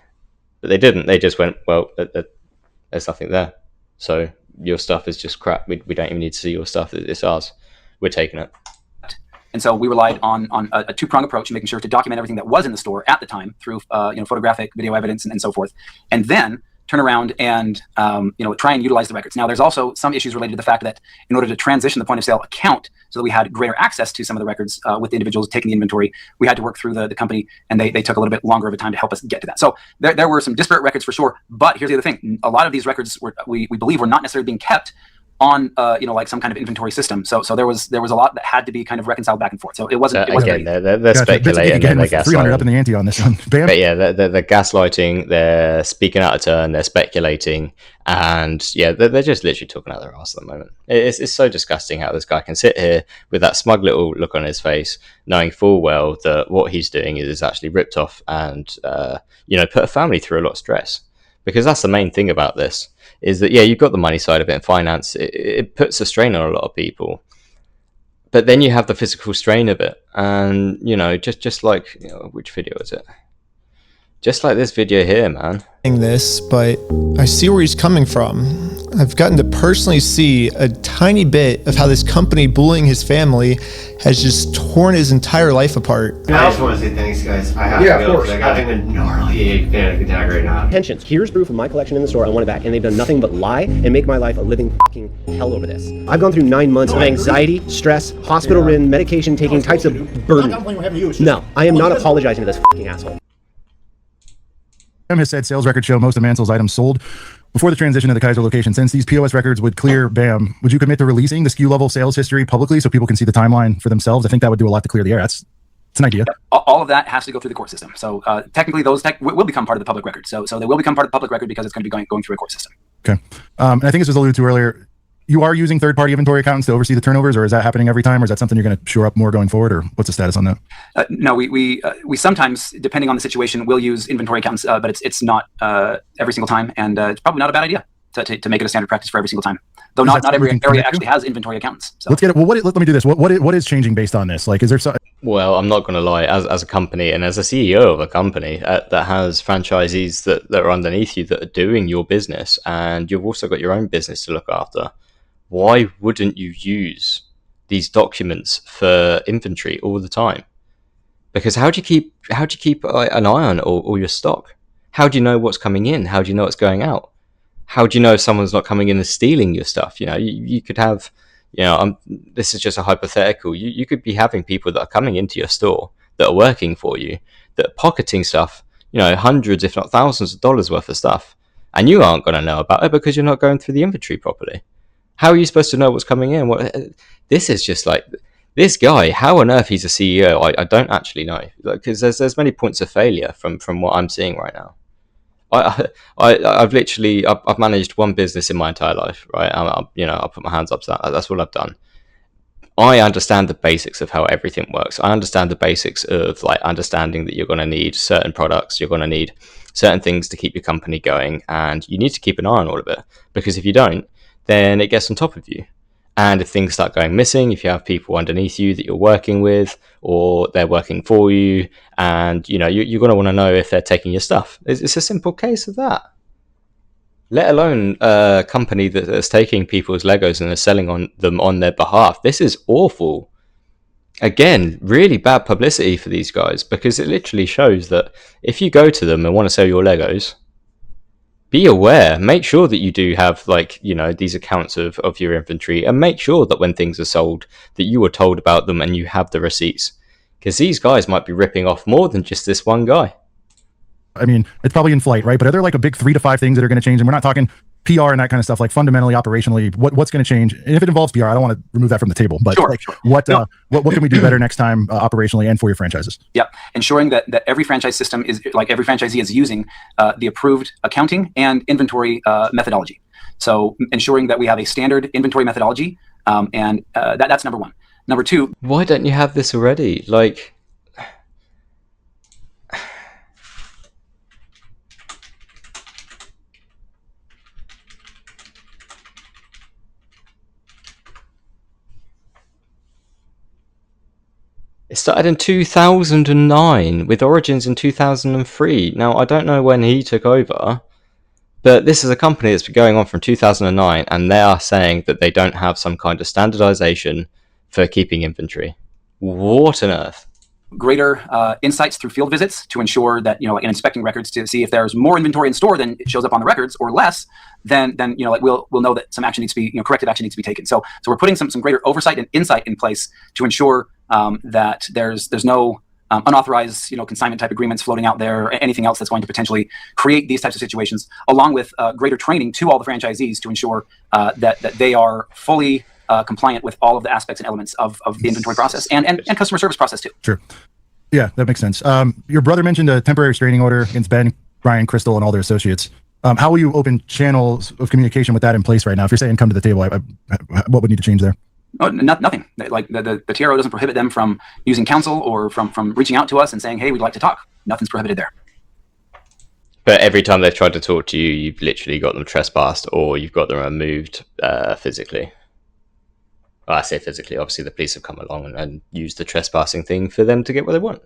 But they didn't. They just went, well, there's nothing there. So your stuff is just crap. We don't even need to see your stuff. It's ours. We're taking it. And so we relied on a two-pronged approach, making sure to document everything that was in the store at the time through photographic, video evidence, and so forth, and then turn around and try and utilize the records. Now, there's also some issues related to the fact that in order to transition the point of sale account so that we had greater access to some of the records with the individuals taking the inventory, we had to work through the company, and they took a little bit longer of a time to help us get to that. So there were some disparate records for sure, but here's the other thing. A lot of these records we believe were not necessarily being kept on like some kind of inventory system. So there was a lot that had to be kind of reconciled back and forth. So it wasn't again, they're speculating, they're 300 up in the ante on this one. Bam. But yeah, they're gaslighting, they're speaking out of turn, they're speculating, and yeah, they're just literally talking out their ass at the moment. It's so disgusting how this guy can sit here with that smug little look on his face, knowing full well that what he's doing is actually ripped off and put a family through a lot of stress. Because that's the main thing about this, is that, yeah, you've got the money side of it in finance. It puts a strain on a lot of people. But then you have the physical strain of it. And, just like, which video is it? Just like this video here, man. This, but I see where he's coming from. I've gotten to personally see a tiny bit of how this company bullying his family has just torn his entire life apart. I just want to say thanks, guys. I have to go because I got a gnarly panic attack right now. Pensions. Here's proof of my collection in the store. I want it back. And they've done nothing but lie and make my life a living fucking hell over this. I've gone through 9 months of anxiety, stress, hospital-ridden, medication taking types of burden. No, I am not apologizing to this fucking asshole. Has said sales records show most of Mansell's items sold before the transition to the Kaiser location. Since these POS records would clear BAM, would you commit to releasing the SKU level sales history publicly so people can see the timeline for themselves? I think that would do a lot to clear the air. It's an idea. All of that has to go through the court system. So technically, those will become part of the public record. So they will become part of the public record because it's going to be going through a court system. Okay. And I think this was alluded to earlier. You are using third-party inventory accountants to oversee the turnovers, or is that happening every time, or is that something you're going to shore up more going forward, or what's the status on that? No, we sometimes, depending on the situation, will use inventory accountants, but it's not every single time, and it's probably not a bad idea to make it a standard practice for every single time. Though not every area actually has inventory accountants. So. Let's get it. Well, let me do this. What is changing based on this? Like, is there some? Well, I'm not going to lie. As a company and as a CEO of a company that has franchisees that are underneath you that are doing your business, and you've also got your own business to look after. Why wouldn't you use these documents for inventory all the time? Because how do you keep an eye on all your stock? How do you know what's coming in? How do you know what's going out? How do you know if someone's not coming in and stealing your stuff? You could have, this is just a hypothetical. You could be having people that are coming into your store that are working for you, that are pocketing stuff, hundreds, if not thousands of dollars worth of stuff. And you aren't going to know about it because you're not going through the inventory properly. How are you supposed to know what's coming in? This is just like, this guy, how on earth he's a CEO, I don't actually know. Because there's many points of failure from what I'm seeing right now. I've managed one business in my entire life, right? I'll put my hands up to that. That's what I've done. I understand the basics of how everything works. I understand the basics of understanding that you're going to need certain products, you're going to need certain things to keep your company going, and you need to keep an eye on all of it. Because if you don't, then it gets on top of you. And if things start going missing, if you have people underneath you that you're working with, or they're working for you, and you're going to want to know if they're taking your stuff. It's a simple case of that. Let alone a company that's taking people's Legos and is selling on them on their behalf. This is awful. Again, really bad publicity for these guys, because it literally shows that if you go to them and want to sell your Legos, be aware, make sure that you do have, like, you know, these accounts of your inventory, and make sure that when things are sold that you were told about them and you have the receipts, because these guys might be ripping off more than just this one guy. I mean, it's probably in flight, right? But are there like a big 3 to 5 things that are going to change? And we're not talking PR and that kind of stuff, like fundamentally, operationally, what's going to change? And if it involves PR, I don't want to remove that from the table, but sure, like, sure. what can we do better next time operationally and for your franchises? Yep. Ensuring that every franchise system is, like, every franchisee is using the approved accounting and inventory methodology. So ensuring that we have a standard inventory methodology, and that's number one. Number two. Why don't you have this already? Like, it started in 2009 with origins in 2003. Now, I don't know when he took over, but this is a company that's been going on from 2009, and they are saying that they don't have some kind of standardization for keeping inventory. What on earth? Greater insights through field visits to ensure that, you know, like, in inspecting records to see if there's more inventory in store than it shows up on the records, or less, then you know, like, we'll know that some action needs to be, you know, corrective action needs to be taken. So we're putting some greater oversight and insight in place to ensure that there's no unauthorized, you know, consignment type agreements floating out there, or anything else that's going to potentially create these types of situations, along with greater training to all the franchisees to ensure that they are fully compliant with all of the aspects and elements of the inventory process and customer service process too. Sure. Yeah, that makes sense. Your brother mentioned a temporary restraining order against Ben, Brian, Crystal, and all their associates. How will you open channels of communication with that in place right now? If you're saying come to the table, what would need to change there? Oh, nothing. Like, the TRO doesn't prohibit them from using counsel or from reaching out to us and saying, hey, we'd like to talk. Nothing's prohibited there. But every time they've tried to talk to you, you've literally got them trespassed, or you've got them removed physically. Well, I say physically. Obviously, the police have come along and used the trespassing thing for them to get what they want.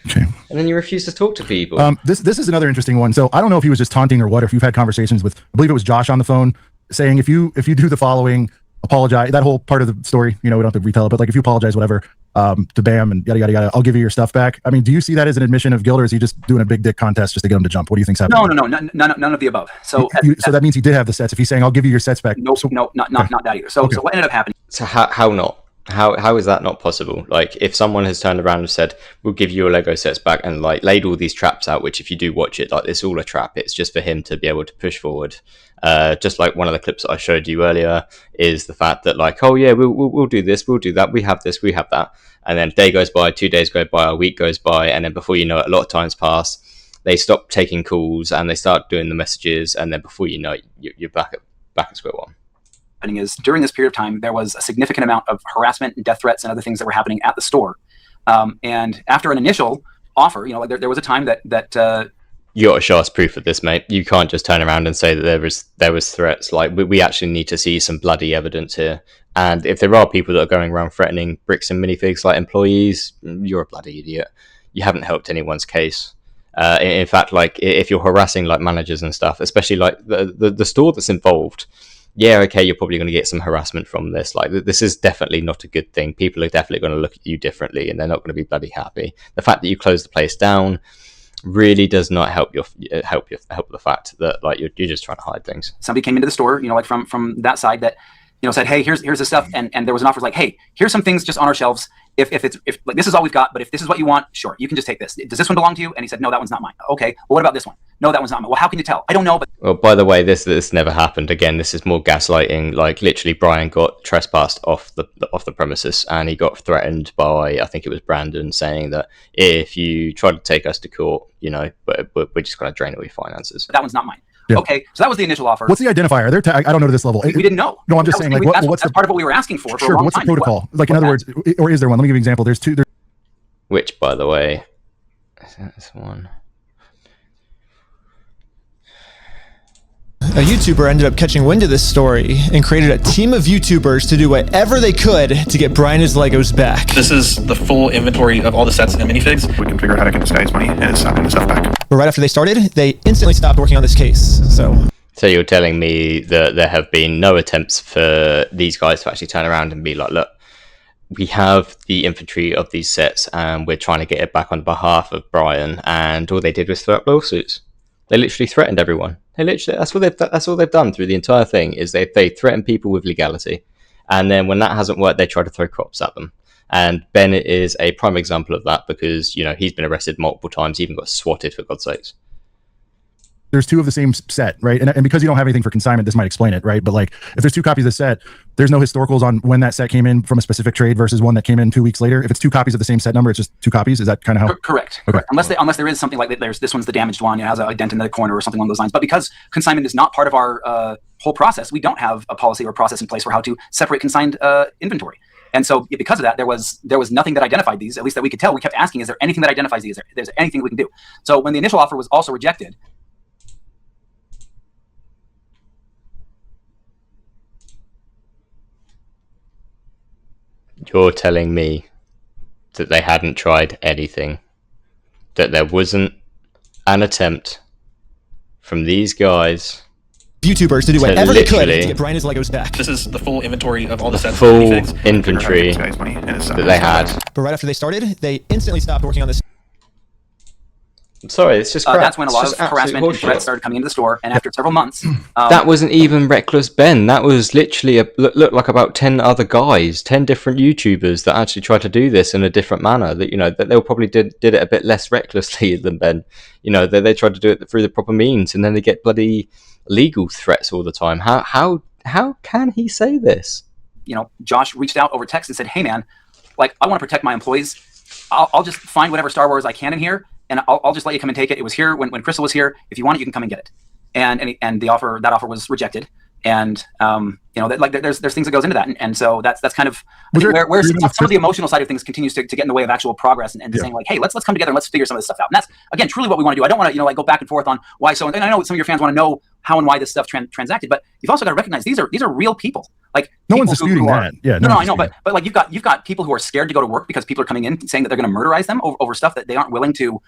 Okay. And then you refuse to talk to people. This is another interesting one. So I don't know if he was just taunting or what, or if you've had conversations with, I believe it was Josh on the phone, saying if you do the following, apologize, that whole part of the story, you know, we don't have to retell it, but like, if you apologize, whatever, to BAM and yada, yada, yada, I'll give you your stuff back. I mean, do you see that as an admission of guilt, or is he just doing a big dick contest just to get him to jump? What do you think's happening? No, none of the above. So so that means he did have the sets. If he's saying, I'll give you your sets back. Nope, not that either. So what ended up happening? So how not? How is that not possible? Like, if someone has turned around and said, we'll give you your Lego sets back, and like laid all these traps out, which if you do watch it, like, it's all a trap. It's just for him to be able to push forward. Just like one of the clips that I showed you earlier is the fact that, like, oh yeah, we'll do this, we'll do that, we have this, we have that, and then a day goes by, 2 days go by, a week goes by, and then before you know it, a lot of times pass. They stop taking calls and they start doing the messages, and then before you know it, you're back at square one. Is during this period of time, there was a significant amount of harassment and death threats and other things that were happening at the store. And after an initial offer, you know, like, there was a time that you got to show us proof of this, mate. You can't just turn around and say that there was threats. Like, we actually need to see some bloody evidence here. And if there are people that are going around threatening Bricks and Minifigs like employees, you're a bloody idiot. You haven't helped anyone's case. In fact, like, if you're harassing like managers and stuff, especially like the store that's involved, yeah, okay, you're probably going to get some harassment from this. Like, this is definitely not a good thing. People are definitely going to look at you differently, and they're not going to be bloody happy. The fact that you close the place down really does not help the fact that, like, you're just trying to hide things. Somebody came into the store, you know, like from that side, that, you know, said, hey, here's the stuff, and there was an offer like, hey, here's some things just on our shelves. If like, this is all we've got, but if this is what you want, sure, you can just take this. Does this one belong to you? And he said, no, that one's not mine. Okay, well, what about this one? No, that one's not mine. Well, how can you tell? I don't know. But well, by the way, this never happened. Again, this is more gaslighting. Like, literally, Brian got trespassed off the premises, and he got threatened by, I think it was Brandon, saying that if you try to take us to court, you know, we're just going to drain all your finances. That one's not mine. Yeah. Okay, so that was the initial offer. What's the identifier? I don't know to this level. We didn't know. No, I'm just saying, like, what's part of what we were asking for sure, a long what's time. The protocol? Like, in other words, or is there one? Let me give you an example. There's two. Which, by the way, is that this one? a YouTuber ended up catching wind of this story and created a team of YouTubers to do whatever they could to get Brian his Legos back. This is the full inventory of all the sets and minifigs. We can figure out how to get this guy's money and stop the stuff back. But right after they started, they instantly stopped working on this case. So you're telling me that there have been no attempts for these guys to actually turn around and be like, look, we have the inventory of these sets and we're trying to get it back on behalf of Brian, and all they did was throw up lawsuits. They literally threatened everyone. That's all they've done through the entire thing, is they threaten people with legality, and then when that hasn't worked, they try to throw crops at them. And Ben is a prime example of that, because he's been arrested multiple times, even got swatted, for God's sakes. There's two of the same set, right? And because you don't have anything for consignment, this might explain it, right? But like, if there's two copies of the set, there's no historicals on when that set came in from a specific trade versus one that came in 2 weeks later. If it's two copies of the same set number, it's just two copies. Is that kind of how? Correct. Okay. Correct. Unless there is something like there's this one's the damaged one, it has a dent in the corner or something along those lines. But because consignment is not part of our whole process, we don't have a policy or process in place for how to separate consigned inventory. And so because of that, there was nothing that identified these, at least that we could tell. We kept asking, is there anything that identifies these? Is there anything we can do? So when the initial offer was also rejected, you're telling me that they hadn't tried anything, that there wasn't an attempt from these guys, YouTubers, to do whatever they could to get Brian his Legos back. This is the full inventory of all the sets. Full inventory that they had. But right after they started, they instantly stopped working on this. I'm sorry, it's just crap. That's when a lot of harassment and threats started coming into the store. And after several months, that wasn't even Reckless Ben. That was literally looked like about 10 other guys, 10 different YouTubers that actually tried to do this in a different manner. That that they probably did it a bit less recklessly than Ben. They tried to do it through the proper means, and then they get bloody legal threats all the time. How can he say this? Josh reached out over text and said, "Hey man, like, I want to protect my employees. I'll just find whatever Star Wars I can in here, and I'll just let you come and take it. It was here when Crystal was here. If you want it, you can come and get it." And that offer was rejected. And there's things that goes into that, and so that's kind of where some of the emotional side of things continues to get in the way of actual progress and saying like, hey, let's come together and let's figure some of this stuff out. And that's again truly what we want to do. I don't want to go back and forth on why so. And I know some of your fans want to know how and why this stuff transacted, but you've also got to recognize these are real people. Like, no one's disputing that. Yeah, no, I know, but like you've got people who are scared to go to work because people are coming in saying that they're going to murderize them over stuff that they aren't willing to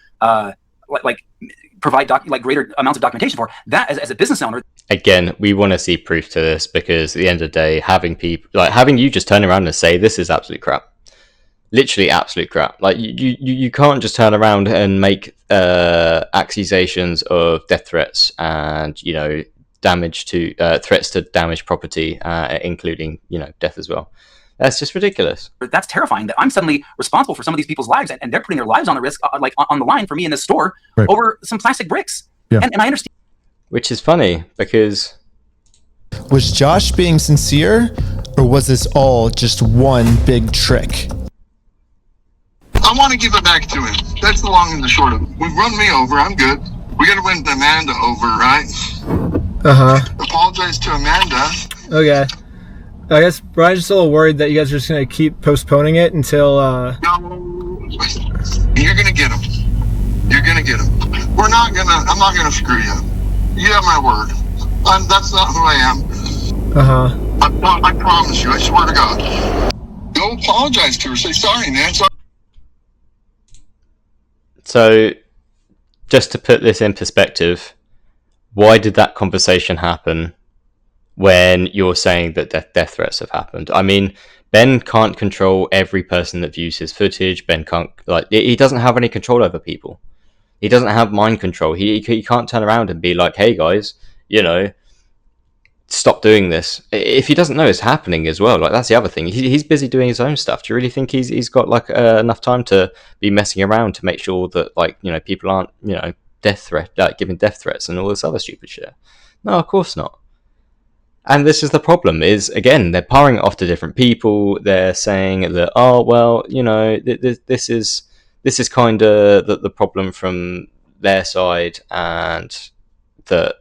provide greater amounts of documentation for. That as a business owner. Again, we want to see proof to this, because at the end of the day, having you just turn around and say this is absolute crap, literally absolute crap. Like you can't just turn around and make accusations of death threats and damage to threats to damage property, including death as well. That's just ridiculous. That's terrifying that I'm suddenly responsible for some of these people's lives, and they're putting their lives on the risk, on the line for me in this store over some plastic bricks. Yeah. And I understand. Which is funny, because was Josh being sincere, or was this all just one big trick? I want to give it back to him. That's the long and the short of it. We've run me over. I'm good. We got to win Amanda over, right? Apologize to Amanda. Okay. I guess Brian's still worried that you guys are just going to keep postponing it until... No. You're going to get him. You're going to get him. I'm not going to screw you. You have my word. That's not who I am. I promise you. I swear to God. Go apologize to her. Say, sorry, man. Sorry. So, just to put this in perspective, why did that conversation happen when you're saying that death threats have happened? I mean, Ben can't control every person that views his footage. Ben can't, he doesn't have any control over people. He doesn't have mind control. He can't turn around and be like, hey guys, stop doing this. If he doesn't know it's happening as well, that's the other thing. He's busy doing his own stuff. Do you really think he's got enough time to be messing around to make sure that people aren't giving death threats and all this other stupid shit? No, of course not. And this is the problem, is, again, they're powering it off to different people. They're saying that, oh, well, this is kind of the problem from their side, and that,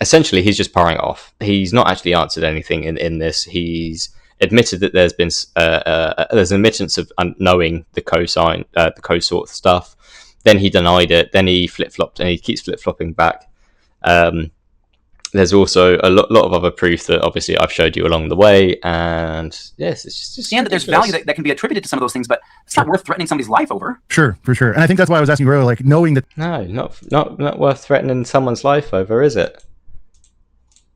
essentially he's just powering it off. He's not actually answered anything in this. He's admitted that there's been there's an admittance of knowing the co-sort stuff. Then he denied it. Then he flip-flopped, and he keeps flip-flopping back. there's also a lot of other proof that obviously I've showed you along the way, and yes, it's just and that there's value that can be attributed to some of those things, but it's not worth threatening somebody's life over. Sure, for sure. And I think that's why I was asking you earlier, like knowing that. No, not worth threatening someone's life over, is it?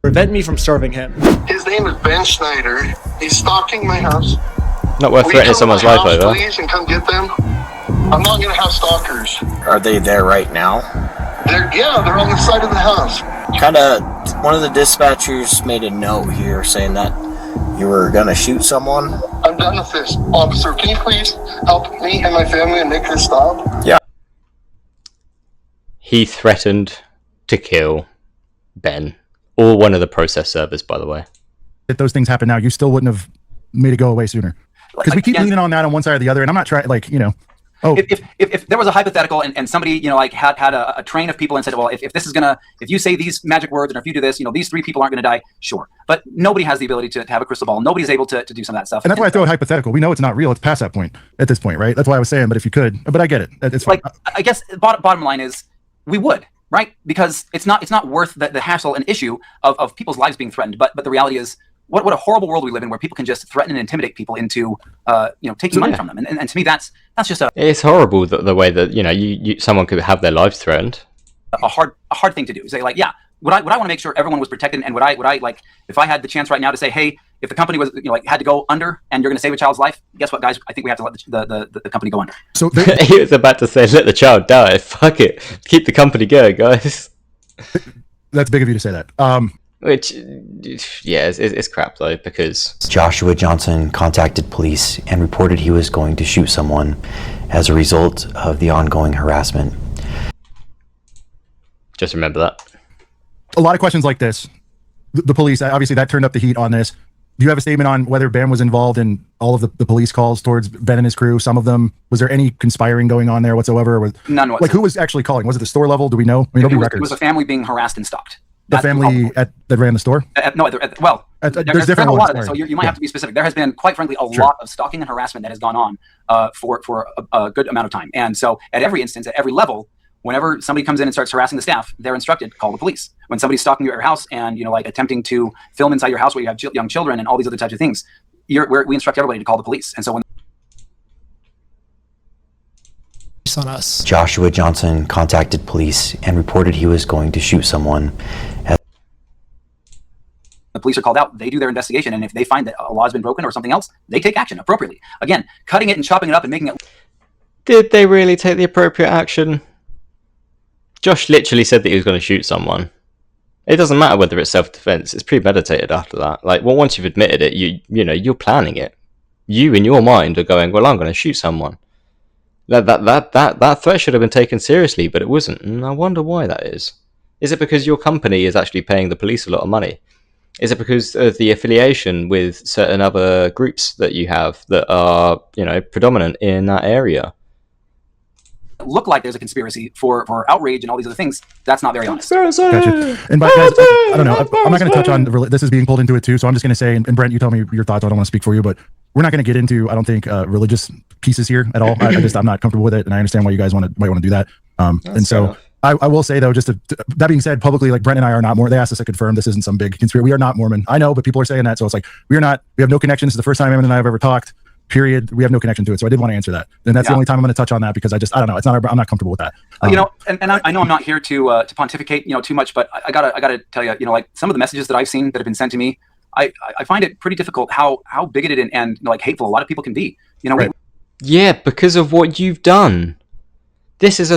Prevent me from serving him. His name is Ben Schneider. He's stalking my house. Not worth threatening someone's life over. Please, and come get them. I'm not going to have stalkers. Are they there right now? They're on the side of the house. One of the dispatchers made a note here saying that you were going to shoot someone. I'm done with this. Officer, can you please help me and my family and make this stop? Yeah. He threatened to kill Ben, or one of the process servers, by the way. If those things happen now, you still wouldn't have made it go away sooner. Because we keep leaning on that on one side or the other, and I'm not trying, like, you know. Oh, if there was a hypothetical and somebody, you know, like had a train of people and said, well, if this is if you say these magic words and if you do this, you know, these 3 people aren't going to die, sure. But nobody has the ability to have a crystal ball. Nobody's able to do some of that stuff. And that's why I throw it hypothetical. We know it's not real. It's past that point at this point, right? That's why I was saying, but if you could, but I get it. It's fine. Like, I guess bottom line is we would, right? Because it's not worth the hassle and issue of people's lives being threatened. But the reality is, what a horrible world we live in, where people can just threaten and intimidate people into, taking money from them. And to me, that's just it's horrible the way that, you know, someone could have their lives threatened. A hard thing to do. Say, like, yeah, would I want to make sure everyone was protected, and would I like, if I had the chance right now to say, hey, if the company was, you know, like, had to go under and you're going to save a child's life, guess what, guys? I think we have to let the company go under. So he was about to say, let the child die. Fuck it, keep the company going, guys. That's big of you to say that. Which, yeah, it's crap though, because Joshua Johnson contacted police and reported he was going to shoot someone as a result of the ongoing harassment. Just remember that. A lot of questions like this. The police, obviously that turned up the heat on this. Do you have a statement on whether Ben was involved in all of the police calls towards Ben and his crew? Some of them, was there any conspiring going on there whatsoever? Or none whatsoever. Like, who was actually calling? Was it the store level? Do we know? I mean, it was a family being harassed and stalked. The family that ran the store? There's different a lot ones, of it, so sorry. you might have to be specific. There has been, quite frankly, a lot of stalking and harassment that has gone on for a good amount of time. And so at every instance, at every level, whenever somebody comes in and starts harassing the staff, they're instructed, call the police. When somebody's stalking you at your house and, you know, like attempting to film inside your house where you have young children and all these other types of things, we instruct everybody to call the police. And so when On us. Joshua Johnson contacted police and reported he was going to shoot someone. The police are called out, they do their investigation, and if they find that a law has been broken or something else, they take action appropriately. Again, cutting it and chopping it up and making it... Did they really take the appropriate action? Josh literally said that he was going to shoot someone. It doesn't matter whether it's self-defense, it's premeditated after that. Like, well, once you've admitted it, you know, you're planning it. You, in your mind, are going, well, I'm going to shoot someone. That threat should have been taken seriously, but it wasn't, and I wonder why that is. Is it because your company is actually paying the police a lot of money? Is it because of the affiliation with certain other groups that you have that are, you know, predominant in that area? Look like there's a conspiracy for outrage and all these other things. That's not very honest. Gotcha. And by guys, I don't know. I'm not going to touch on this is being pulled into it too. So I'm just going to say, and Brent, you tell me your thoughts. I don't want to speak for you, but we're not going to get into, I don't think, religious pieces here at all. I'm not comfortable with it, and I understand why you guys might want to do that. And so I will say though, just that being said, publicly, like Brent and I are not Mormon. They asked us to confirm this isn't some big conspiracy. We are not Mormon. I know, but people are saying that, so it's like we have no connection. This is the first time Emin and I have ever talked. Period. We have no connection to it. So I did want to answer that. And that's the only time I'm going to touch on that, because I don't know. I'm not comfortable with that. You know, and I know I'm not here to pontificate, you know, too much, but I gotta tell you, you know, like some of the messages that I've seen that have been sent to me, I find it pretty difficult how bigoted and you know, like hateful a lot of people can be. You know, right. Yeah, because of what you've done. This is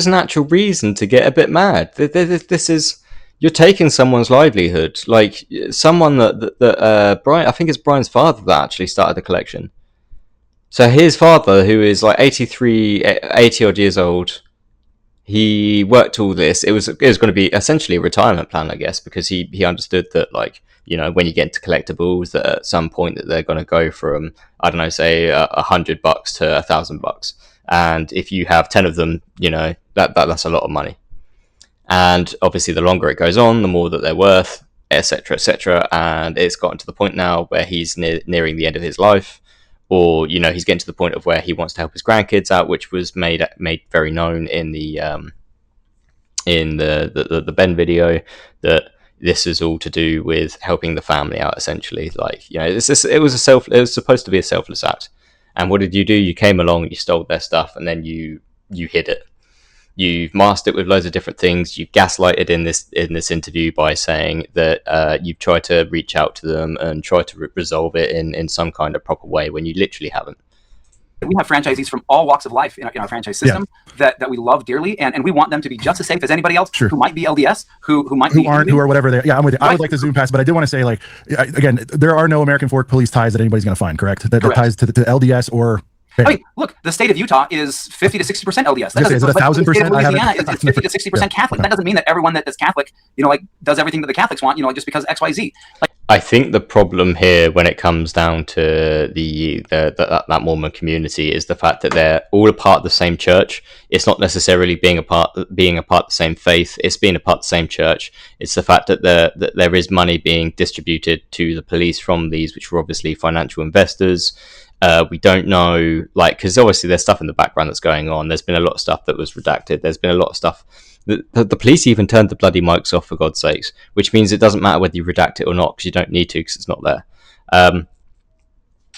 an actual reason to get a bit mad. This is, you're taking someone's livelihood. Like someone that Brian, I think it's Brian's father that actually started the collection. So his father, who is like 80 odd years old, he worked all this. It was going to be essentially a retirement plan, I guess, because he understood that, like, you know, when you get into collectibles, that at some point that they're going to go from, I don't know, say $100 to $1,000, and if you have 10 of them, you know, that's a lot of money. And obviously, the longer it goes on, the more that they're worth, etc., etc. And it's gotten to the point now where he's nearing the end of his life. Or, you know, he's getting to the point of where he wants to help his grandkids out, which was made very known in the Ben video, that this is all to do with helping the family out, essentially. Like, you know, it was supposed to be a selfless act. And what did you do? You came along, you stole their stuff, and then you hid it. You've masked it with loads of different things. You gaslighted in this interview by saying that you've tried to reach out to them and try to resolve it in some kind of proper way when you literally haven't. We have franchisees from all walks of life in our franchise system that we love dearly, and we want them to be just as safe as anybody else who might be LDS, who are whatever they. Yeah, I'm with you. I would like the Zoom pass, but I did want to say, like, again, there are no American Fork police ties that anybody's going to find. Correct? That ties to LDS or. I mean, look, the state of Utah is 50 to 60% LDS. That is it 1,000%? Louisiana is 50 to 60% Catholic. That doesn't mean that everyone that is Catholic, like, does everything that the Catholics want, just because X, Y, Z. Like, I think the problem here, when it comes down to that Mormon community, is the fact that they're all a part of the same church. It's not necessarily being a part of the same faith. It's being a part of the same church. It's the fact that there is money being distributed to the police from these, which are obviously financial investors. We don't know, because obviously there's stuff in the background that's going on. There's been a lot of stuff that was redacted. There's been a lot of stuff. The police even turned the bloody mics off, for God's sakes, which means it doesn't matter whether you redact it or not, because you don't need to, because it's not there.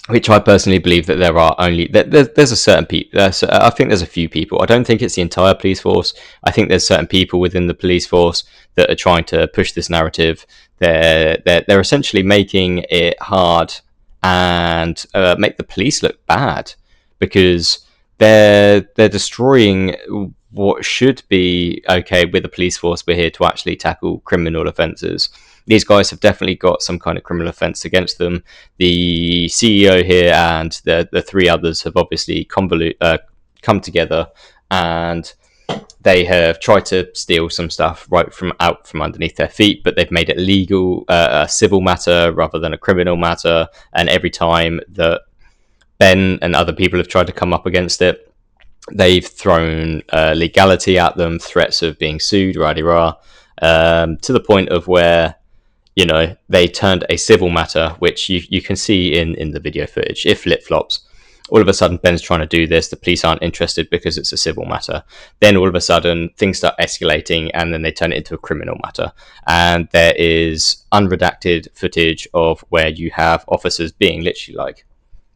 Which I personally believe that there are only... There's a certain people... I think there's a few people. I don't think it's the entire police force. I think there's certain people within the police force that are trying to push this narrative. They're essentially making it hard and make the police look bad, because they're destroying what should be okay with the police force. We're here to actually tackle criminal offences. These guys have definitely got some kind of criminal offence against them. The CEO here and the three others have obviously come together, and they have tried to steal some stuff out from underneath their feet, but they've made it legal, a civil matter rather than a criminal matter. And every time that Ben and other people have tried to come up against it, they've thrown legality at them, threats of being sued, to the point of where, they turned a civil matter, which you can see in the video footage. It flip-flops. All of a sudden, Ben's trying to do this. The police aren't interested because it's a civil matter. Then all of a sudden, things start escalating, and then they turn it into a criminal matter. And there is unredacted footage of where you have officers being literally like,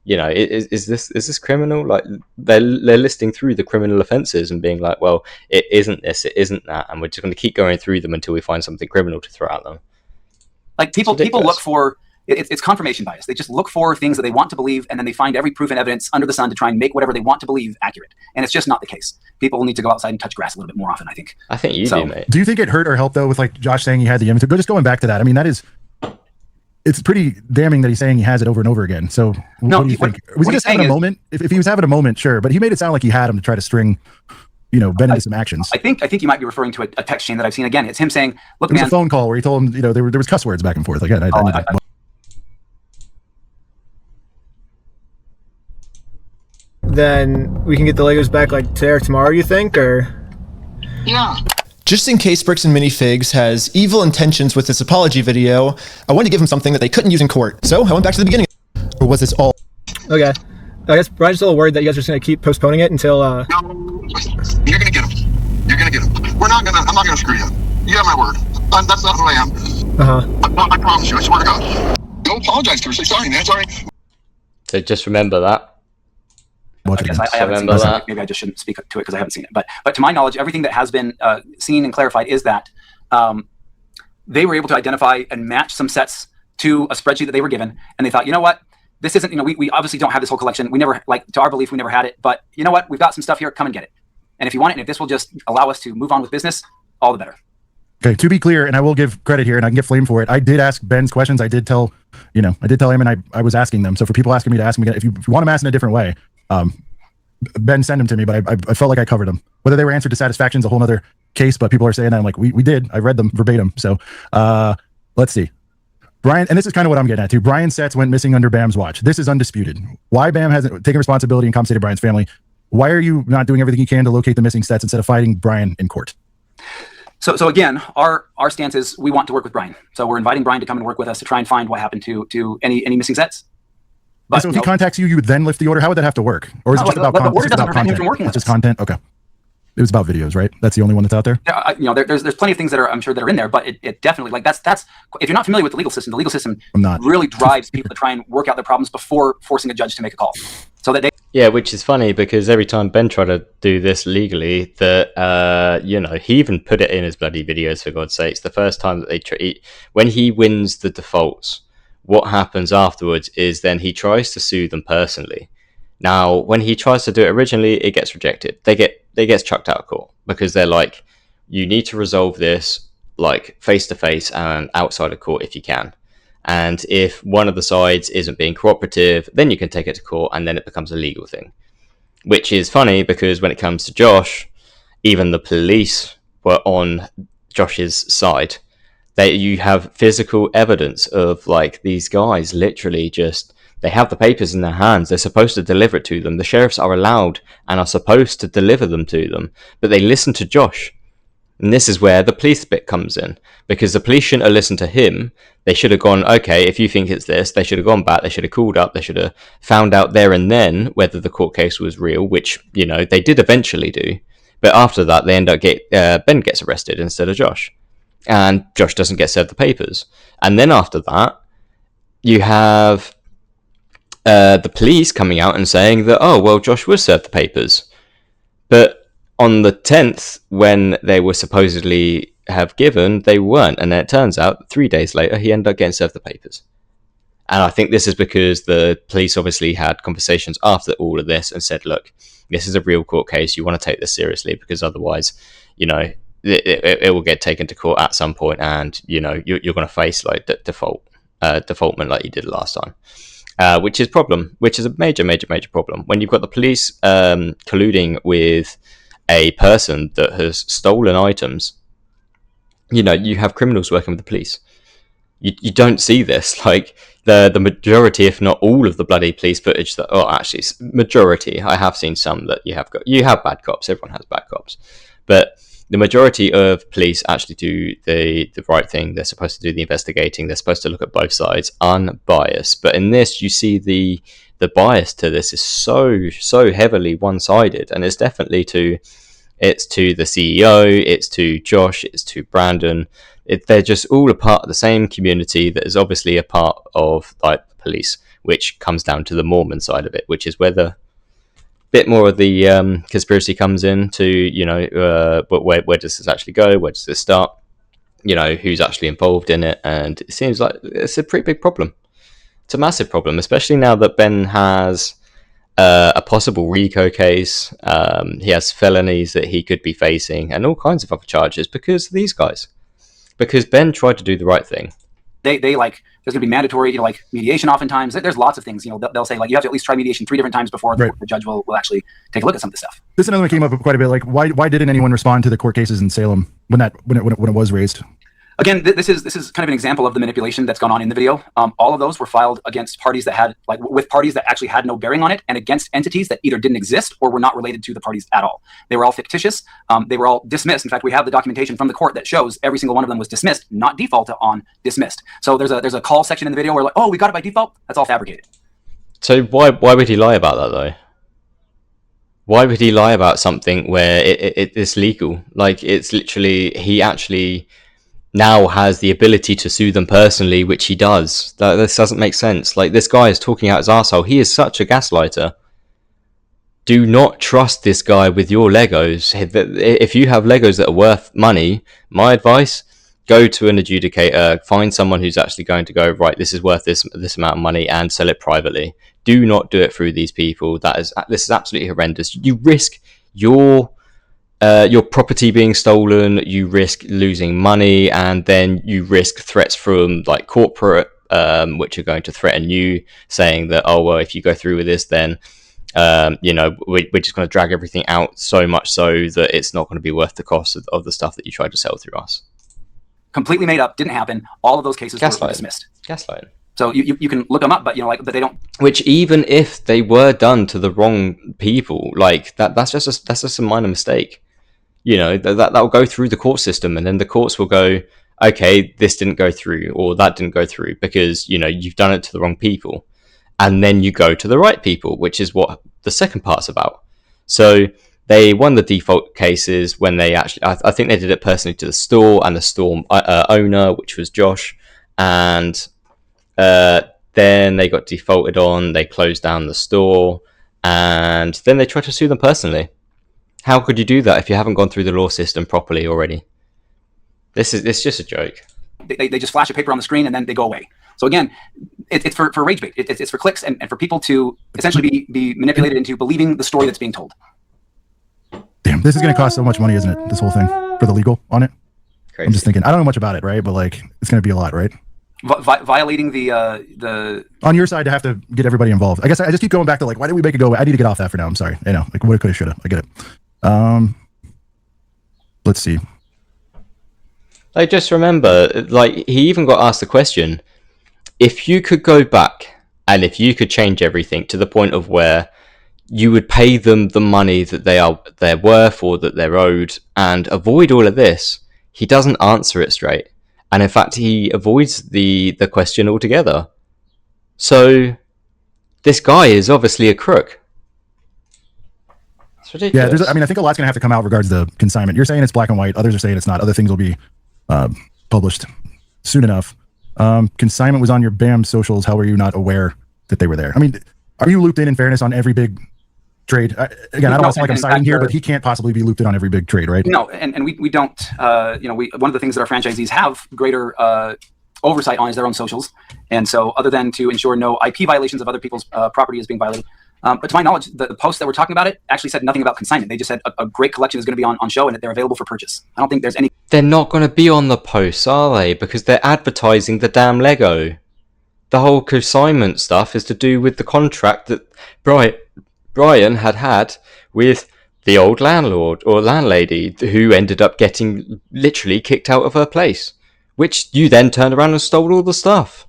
is this criminal? Like, they're listing through the criminal offences and being like, well, it isn't this, it isn't that, and we're just going to keep going through them until we find something criminal to throw at them. Like, people look for... It's confirmation bias. They just look for things that they want to believe, and then they find every proof and evidence under the sun to try and make whatever they want to believe accurate. And it's just not the case. People need to go outside and touch grass a little bit more often, I think. I think you do, mate. Do you think it hurt or helped, though, with like Josh saying he had the image? Just going back to that, I mean, it's pretty damning that he's saying he has it over and over again. So what do you think? Was he just having a moment? If he was having a moment, sure. But he made it sound like he had him to try to string, Ben into some actions. I think you might be referring to a text chain that I've seen. Again, it's him saying, look, man. It was a phone call where he told him, there was cuss words back and forth. Again, then we can get the Legos back like today or tomorrow, you think? Or yeah. Just in case Bricks and Minifigs has evil intentions with this apology video, I wanted to give him something that they couldn't use in court. So I went back to the beginning. Or was this all? Okay. I guess Brian's a little worried that you guys are just going to keep postponing it until... No, you're going to get him. You're going to get him. I'm not going to screw you. You have my word. That's not who I am. I promise you. I swear to God. Don't apologize to her. Say sorry, man. Sorry. So just remember that. I guess I haven't seen it. Maybe I just shouldn't speak to it because I haven't seen it. But to my knowledge, everything that has been seen and clarified is that they were able to identify and match some sets to a spreadsheet that they were given, and they thought, you know what, this isn't. We obviously don't have this whole collection. We never, to our belief, we never had it. But you know what, we've got some stuff here. Come and get it. And if you want it, and if this will just allow us to move on with business, all the better. Okay, to be clear, and I will give credit here, and I can get flamed for it. I did ask Ben's questions. I did tell him, and I was asking them. So for people asking me to ask them again, if you want them asked in a different way, Ben sent them to me, but I felt like I covered them. Whether they were answered to satisfaction is a whole other case, but people are saying that. I'm like, we did. I read them verbatim. So let's see. Brian, and this is kind of what I'm getting at too. Brian's sets went missing under Bam's watch. This is undisputed. Why Bam hasn't taken responsibility and compensated Brian's family? Why are you not doing everything you can to locate the missing sets instead of fighting Brian in court? So again, our stance is we want to work with Brian. So we're inviting Brian to come and work with us to try and find what happened to any missing sets. But so if he contacts you, you would then lift the order. How would that have to work? Or is it just about content? The order doesn't prevent him from working with us. It's just content? Okay. It was about videos, right? That's the only one that's out there. There's plenty of things that are, I'm sure, that are in there, but it definitely, like, that's if you're not familiar with the legal system really drives people to try and work out their problems before forcing a judge to make a call, so that they. Yeah, which is funny because every time Ben tried to do this legally, that he even put it in his bloody videos, for God's sakes. The first time that when he wins the defaults, what happens afterwards is then he tries to sue them personally. Now, when he tries to do it originally, it gets rejected. They get chucked out of court because they're like, you need to resolve this like face to face and outside of court if you can. And if one of the sides isn't being cooperative, then you can take it to court, and then it becomes a legal thing. Which is funny because when it comes to Josh, even the police were on Josh's side. You have physical evidence of like these guys literally just. They have the papers in their hands. They're supposed to deliver it to them. The sheriffs are allowed and are supposed to deliver them to them. But they listen to Josh. And this is where the police bit comes in. Because the police shouldn't have listened to him. They should have gone, okay, if you think it's this, they should have gone back. They should have called up. They should have found out there and then whether the court case was real, which, they did eventually do. But after that, they end up Ben gets arrested instead of Josh. And Josh doesn't get served the papers. And then after that, you have... the police coming out and saying that, oh, well, Josh was served the papers. But on the 10th, when they were supposedly have given, they weren't. And then it turns out 3 days later, he ended up getting served the papers. And I think this is because the police obviously had conversations after all of this and said, look, this is a real court case. You want to take this seriously because otherwise, it will get taken to court at some point and, you're going to face like defaultment like you did last time. Which is a major problem. When you've got the police colluding with a person that has stolen items, you have criminals working with the police. You don't see this. Like the majority, if not all of the bloody police footage that, actually, majority. I have seen some that you have bad cops. Everyone has bad cops, but the majority of police actually do the right thing. They're supposed to do the investigating. They're supposed to look at both sides, unbiased. But in this, you see the bias to this is so heavily one-sided, and it's definitely to the CEO, it's to Josh, it's to Brandon. They're just all a part of the same community that is obviously a part of like the police, which comes down to the Mormon side of it, which is where the bit more of the conspiracy comes in to, but where does this actually go? Where does this start? Who's actually involved in it? And it seems like it's a pretty big problem. It's a massive problem, especially now that Ben has a possible RICO case. He has felonies that he could be facing and all kinds of other charges because of these guys. Because Ben tried to do the right thing. They like, there's going to be mandatory, like mediation oftentimes. There's lots of things, they'll say like you have to at least try mediation 3 different times before the judge will actually take a look at some of the stuff. This another one came up quite a bit. Like why didn't anyone respond to the court cases in Salem when it was raised? Again, this is kind of an example of the manipulation that's gone on in the video. All of those were filed against parties that had with parties that actually had no bearing on it, and against entities that either didn't exist or were not related to the parties at all. They were all fictitious. They were all dismissed. In fact, we have the documentation from the court that shows every single one of them was dismissed, not defaulted on, dismissed. So there's a call section in the video where like, oh, we got it by default. That's all fabricated. So why would he lie about that though? Why would he lie about something where it's legal? Like it's literally he actually now has the ability to sue them personally, which he does. This doesn't make sense. Like this guy is talking out his arsehole. He is such a gaslighter. Do not trust this guy with your Legos. If you have Legos that are worth money, my advice, go to an adjudicator, find someone who's actually going to go, right, this is worth this amount of money, and sell it privately. Do not do it through these people. This is absolutely horrendous. You risk your property being stolen, you risk losing money, and then you risk threats from like corporate, which are going to threaten you, saying that, oh well, if you go through with this, then we're just going to drag everything out so much so that it's not going to be worth the cost of the stuff that you tried to sell through us. Completely made up, didn't happen. All of those cases were dismissed. Gaslighting. So you can look them up, but but they don't. Which even if they were done to the wrong people, like that's just a minor mistake. That will go through the court system, and then the courts will go, okay, this didn't go through, or that didn't go through, because you've done it to the wrong people, and then you go to the right people, which is what the second part's about. So They won the default cases when they actually, I think they did it personally to the store and the store owner, which was Josh, and then they got defaulted on, they closed down the store, and then they tried to sue them personally. How could you do that if you haven't gone through the law system properly already? It's just a joke. They just flash a paper on the screen and then they go away. So again, it's for rage bait. It's for clicks and for people to essentially be manipulated into believing the story that's being told. Damn, this is going to cost so much money, isn't it? This whole thing for the legal on it. Crazy. I'm just thinking. I don't know much about it, right? But like, it's going to be a lot, right? Violating the on your side to have to get everybody involved. I guess I just keep going back to like, why did we make it go away? I need to get off that for now. I'm sorry. I know, like, woulda, coulda, shoulda. I get it. Let's see. Like, just remember, like, he even got asked the question: if you could go back and if you could change everything to the point of where you would pay them the money that they're worth or that they're owed and avoid all of this, he doesn't answer it straight. And in fact, he avoids the question altogether. So this guy is obviously a crook. It's ridiculous. Yeah, I think a lot's going to have to come out regards to consignment. You're saying it's black and white. Others are saying it's not. Other things will be published soon enough. Consignment was on your BAM socials. How were you not aware that they were there? I mean, are you looped in fairness, on every big trade? Again, I don't want to sound like I'm siding here, but he can't possibly be looped in on every big trade, right? No, and we don't. One of the things that our franchisees have greater oversight on is their own socials, and so other than to ensure no IP violations of other people's property is being violated. But to my knowledge, the post that we're talking about it actually said nothing about consignment. They just said a great collection is going to be on show and that they're available for purchase. I don't think there's any. They're not going to be on the posts, are they? Because they're advertising the damn Lego. The whole consignment stuff is to do with the contract that Brian had with the old landlord or landlady who ended up getting literally kicked out of her place, which you then turned around and stole all the stuff.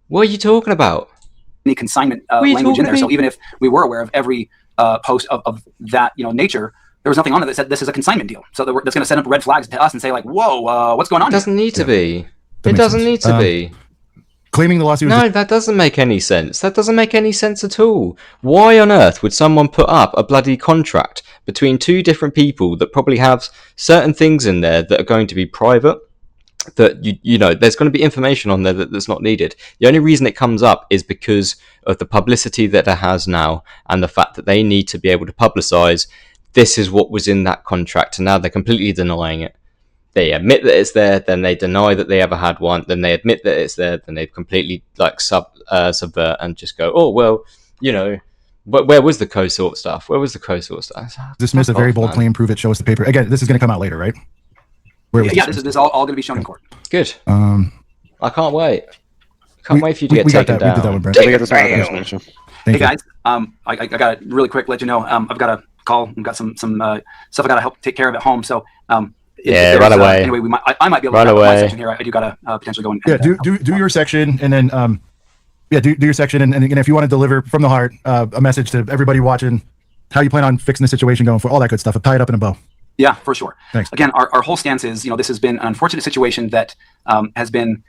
What are you talking about? Any consignment language in there. So even if we were aware of every post of that nature, there was nothing on it that said this is a consignment deal. So that's going to send up red flags to us and say like, whoa, what's going on? It doesn't need to be. It doesn't need to be. Claiming the lawsuit. No, that doesn't make any sense. That doesn't make any sense at all. Why on earth would someone put up a bloody contract between two different people that probably have certain things in there that are going to be private? That there's going to be information on there that's not needed. The only reason it comes up is because of the publicity that it has now and the fact that they need to be able to publicize this is what was in that contract, and now they're completely denying it. They admit that it's there, then they deny that they ever had one, then they admit that it's there, then they completely subvert and just go, oh well, but where was the co-sort stuff? Where was the co-sort stuff? Dismiss a very bold claim, prove it, show us the paper. Again, this is going to come out later, right? This is all going to be shown in court. Good. I can't wait. Can't wait for you to get taken down. We did that one, Brent. Hey guys, I got to really quick let you know. I've got a call. I've got some stuff I got to help take care of at home. So run away. Anyway, I might be able to run away. My section here. I do got to potentially go in. Yeah, do your section, and then do your section, and again, if you want to deliver from the heart a message to everybody watching, how you plan on fixing the situation going forward, all that good stuff. Tie it up in a bow. Yeah, for sure. Thanks. Again, our whole stance is, this has been an unfortunate situation that has been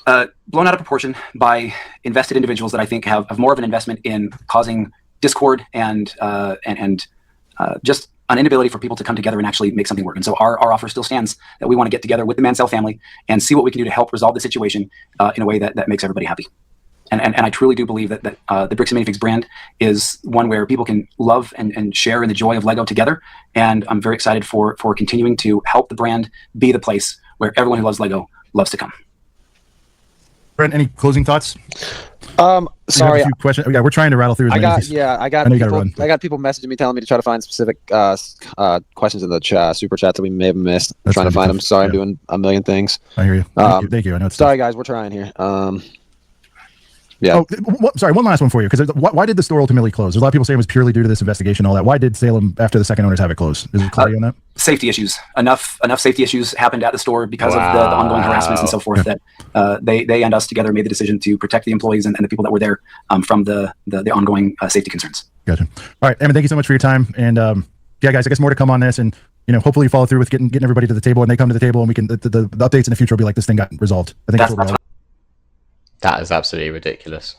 blown out of proportion by invested individuals that I think have more of an investment in causing discord and just an inability for people to come together and actually make something work. And so our offer still stands that we want to get together with the Mansell family and see what we can do to help resolve the situation in a way that makes everybody happy. And I truly do believe that the Bricks and Minifigs brand is one where people can love and share in the joy of Lego together. And I'm very excited for continuing to help the brand be the place where everyone who loves Lego loves to come. Brent, any closing thoughts? Sorry. A few questions. Yeah, we're trying to rattle through. I got people messaging me telling me to try to find specific questions in the super chat that we may have missed. I'm trying to find them. Sorry, I'm doing a million things. I hear you. Thank you. I know it's sorry, guys. We're trying here. Yeah. Oh, sorry. One last one for you, because why did the store ultimately close? There's a lot of people saying it was purely due to this investigation and all that. Why did Salem, after the second owners, have it closed? Is there clarity on that? Safety issues. Enough safety issues happened at the store because of the ongoing harassments and so forth that they and us together made the decision to protect the employees and the people that were there from the ongoing safety concerns. Gotcha. All right, Eamon, thank you so much for your time. And yeah, guys, I guess more to come on this, and hopefully you follow through with getting everybody to the table, and they come to the table, and we can the updates in the future will be like this thing got resolved. I think that's what that is absolutely ridiculous.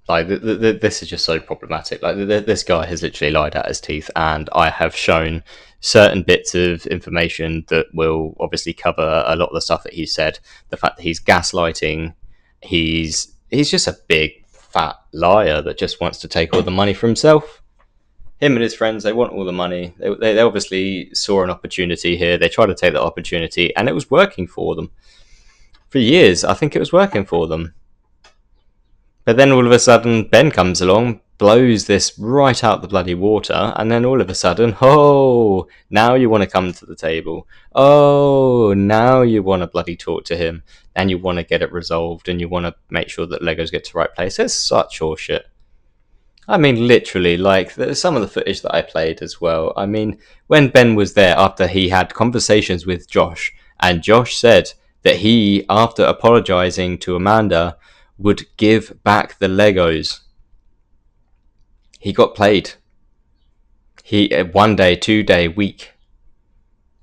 Like, this is just so problematic. Like, this guy has literally lied out his teeth, and I have shown certain bits of information that will obviously cover a lot of the stuff that he said. The fact that he's gaslighting, he's just a big fat liar that just wants to take all the money for himself. Him and his friends, they want all the money. They obviously saw an opportunity here. They tried to take that opportunity, and it was working for them. For years, I think it was working for them. But then all of a sudden, Ben comes along, blows this right out the bloody water, and then all of a sudden, oh, now you want to come to the table. Oh, now you want to bloody talk to him, and you want to get it resolved, and you want to make sure that Legos get to the right place. It's such horseshit. I mean, literally, like, there's some of the footage that I played as well. I mean, when Ben was there after he had conversations with Josh, and Josh said that he, after apologizing to Amanda, would give back the Legos. He got played. He 1 day, 2 day, week,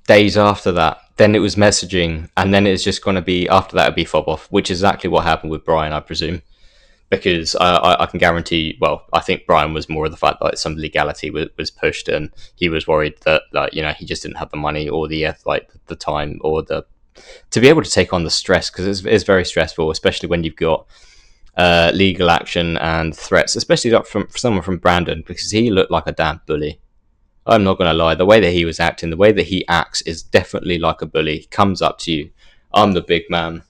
days after that. Then it was messaging, and then it's just going to be, after that, it'd be fob off, which is exactly what happened with Brian, I presume. Because I can guarantee, well, I think Brian was more of the fact that some legality was pushed, and he was worried that, like, you know, he just didn't have the money or the time or to be able to take on the stress, because it's very stressful, especially when you've got legal action and threats, especially from someone from Brandon, because he looked like a damn bully. I'm not going to lie, the way that he was acting, the way that he acts is definitely like a bully. He comes up to you, I'm the big man,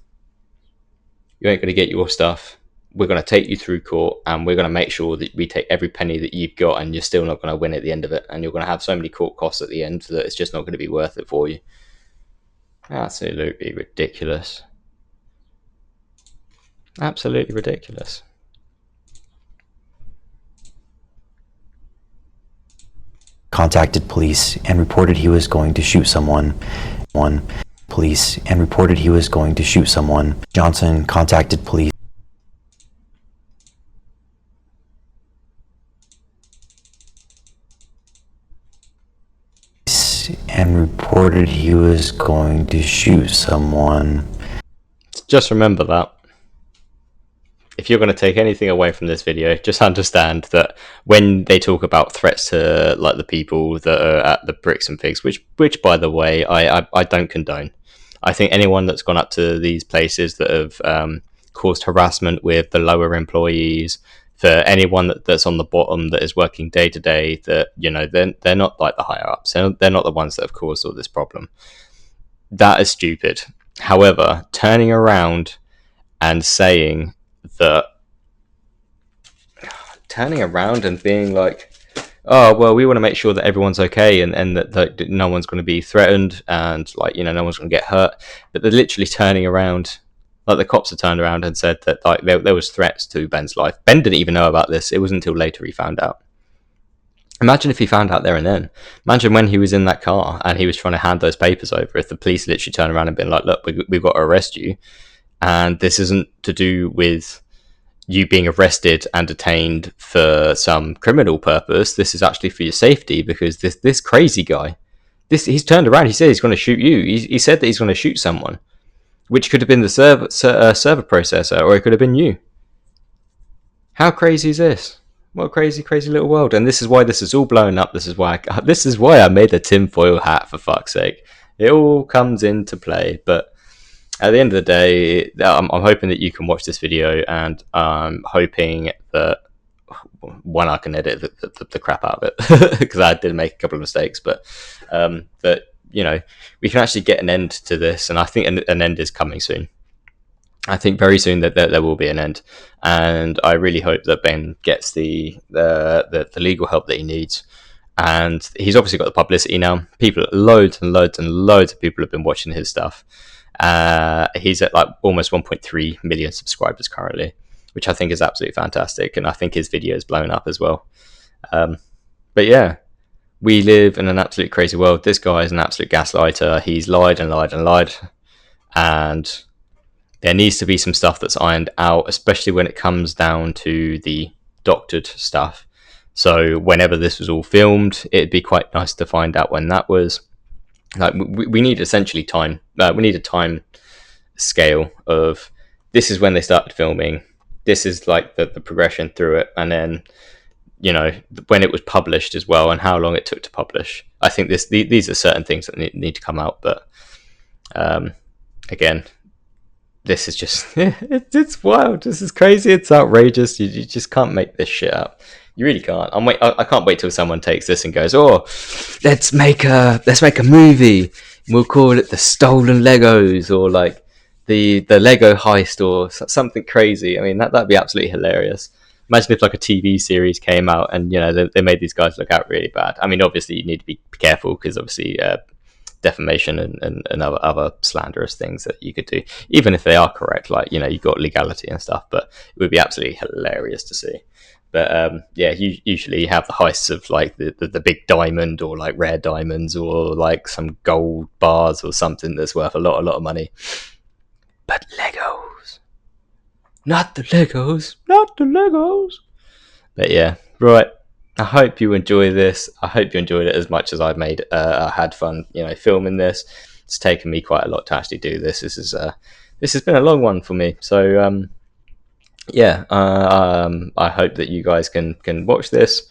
you ain't going to get your stuff, we're going to take you through court, and we're going to make sure that we take every penny that you've got, and you're still not going to win at the end of it, and you're going to have so many court costs at the end that it's just not going to be worth it for you. Absolutely ridiculous. Absolutely ridiculous. Contacted police and reported he was going to shoot someone. Police and reported he was going to shoot someone. Johnson contacted police and reported he was going to shoot someone. Just remember that. If you're going to take anything away from this video, just understand that when they talk about threats to, like, the people that are at the Bricks and Figs, which by the way, I don't condone. I think anyone that's gone up to these places that have caused harassment with the lower employees, for anyone that's on the bottom that is working day to day, that, you know, they're not like the higher ups. They're not the ones that have caused all this problem. That is stupid. However, turning around and saying that, turning around and being like, oh, well, we want to make sure that everyone's okay, and that no one's going to be threatened, and, like, you know, no one's going to get hurt. But they're literally turning around, like, the cops have turned around and said that, like, there was threats to Ben's life. Ben didn't even know about this. It wasn't until later he found out. Imagine if he found out there and then. Imagine when he was in that car and he was trying to hand those papers over, if the police literally turned around and been like, look, we've got to arrest you, and this isn't to do with you being arrested and detained for some criminal purpose. This is actually for your safety, because this crazy guy, he's turned around. He said he's going to shoot you. He said that he's going to shoot someone, which could have been the server processor, or it could have been you. How crazy is this? What a crazy, crazy little world. And this is why this is all blown up. This is why I made a tinfoil hat, for fuck's sake. It all comes into play. But at the end of the day, I'm hoping that you can watch this video, and I'm hoping that, one, I can edit the crap out of it, because I did make a couple of mistakes, but that, you know, we can actually get an end to this, and I think an end is coming soon. I think very soon that there will be an end, and I really hope that Ben gets the legal help that he needs. And he's obviously got the publicity now. Loads and loads and loads of people have been watching his stuff. He's at like almost 1.3 million subscribers currently, which I think is absolutely fantastic, and I think his video is blown up as well. But yeah, we live in an absolute crazy world. This guy is an absolute gaslighter. He's lied and lied and lied, and there needs to be some stuff that's ironed out, especially when it comes down to the doctored stuff. So whenever this was all filmed, it'd be quite nice to find out when that was. Like, we need essentially time. We need a time scale of, this is when they started filming, this is like the progression through it, and then when it was published as well, and how long it took to publish. I think these are certain things that need to come out, but again, this is just it's wild. This is crazy. It's outrageous. You just can't make this shit up. You really can't. I can't wait till someone takes this and goes, "Oh, let's make a movie. We'll call it the Stolen Legos, or like the Lego Heist, or something crazy." I mean, that'd be absolutely hilarious. Imagine if like a TV series came out and they made these guys look out really bad. I mean, obviously you need to be careful because obviously defamation and other slanderous things that you could do, even if they are correct. Like you've got legality and stuff, but it would be absolutely hilarious to see. But yeah, usually you have the heists of like the big diamond, or like rare diamonds, or like some gold bars or something that's worth a lot of money. But Legos, not the Legos. But yeah, right. I hope you enjoy this. I hope you enjoyed it as much as I've made. I had fun, filming this. It's taken me quite a lot to actually do this. This has been a long one for me. So yeah, I hope that you guys can watch this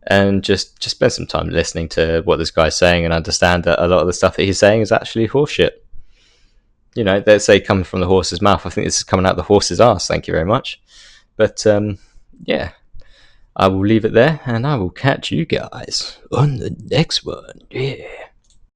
and just spend some time listening to what this guy's saying and understand that a lot of the stuff that he's saying is actually horseshit. They say coming from the horse's mouth. I think this is coming out the horse's ass. Thank you very much. But yeah, I will leave it there, and I will catch you guys on the next one. Yeah.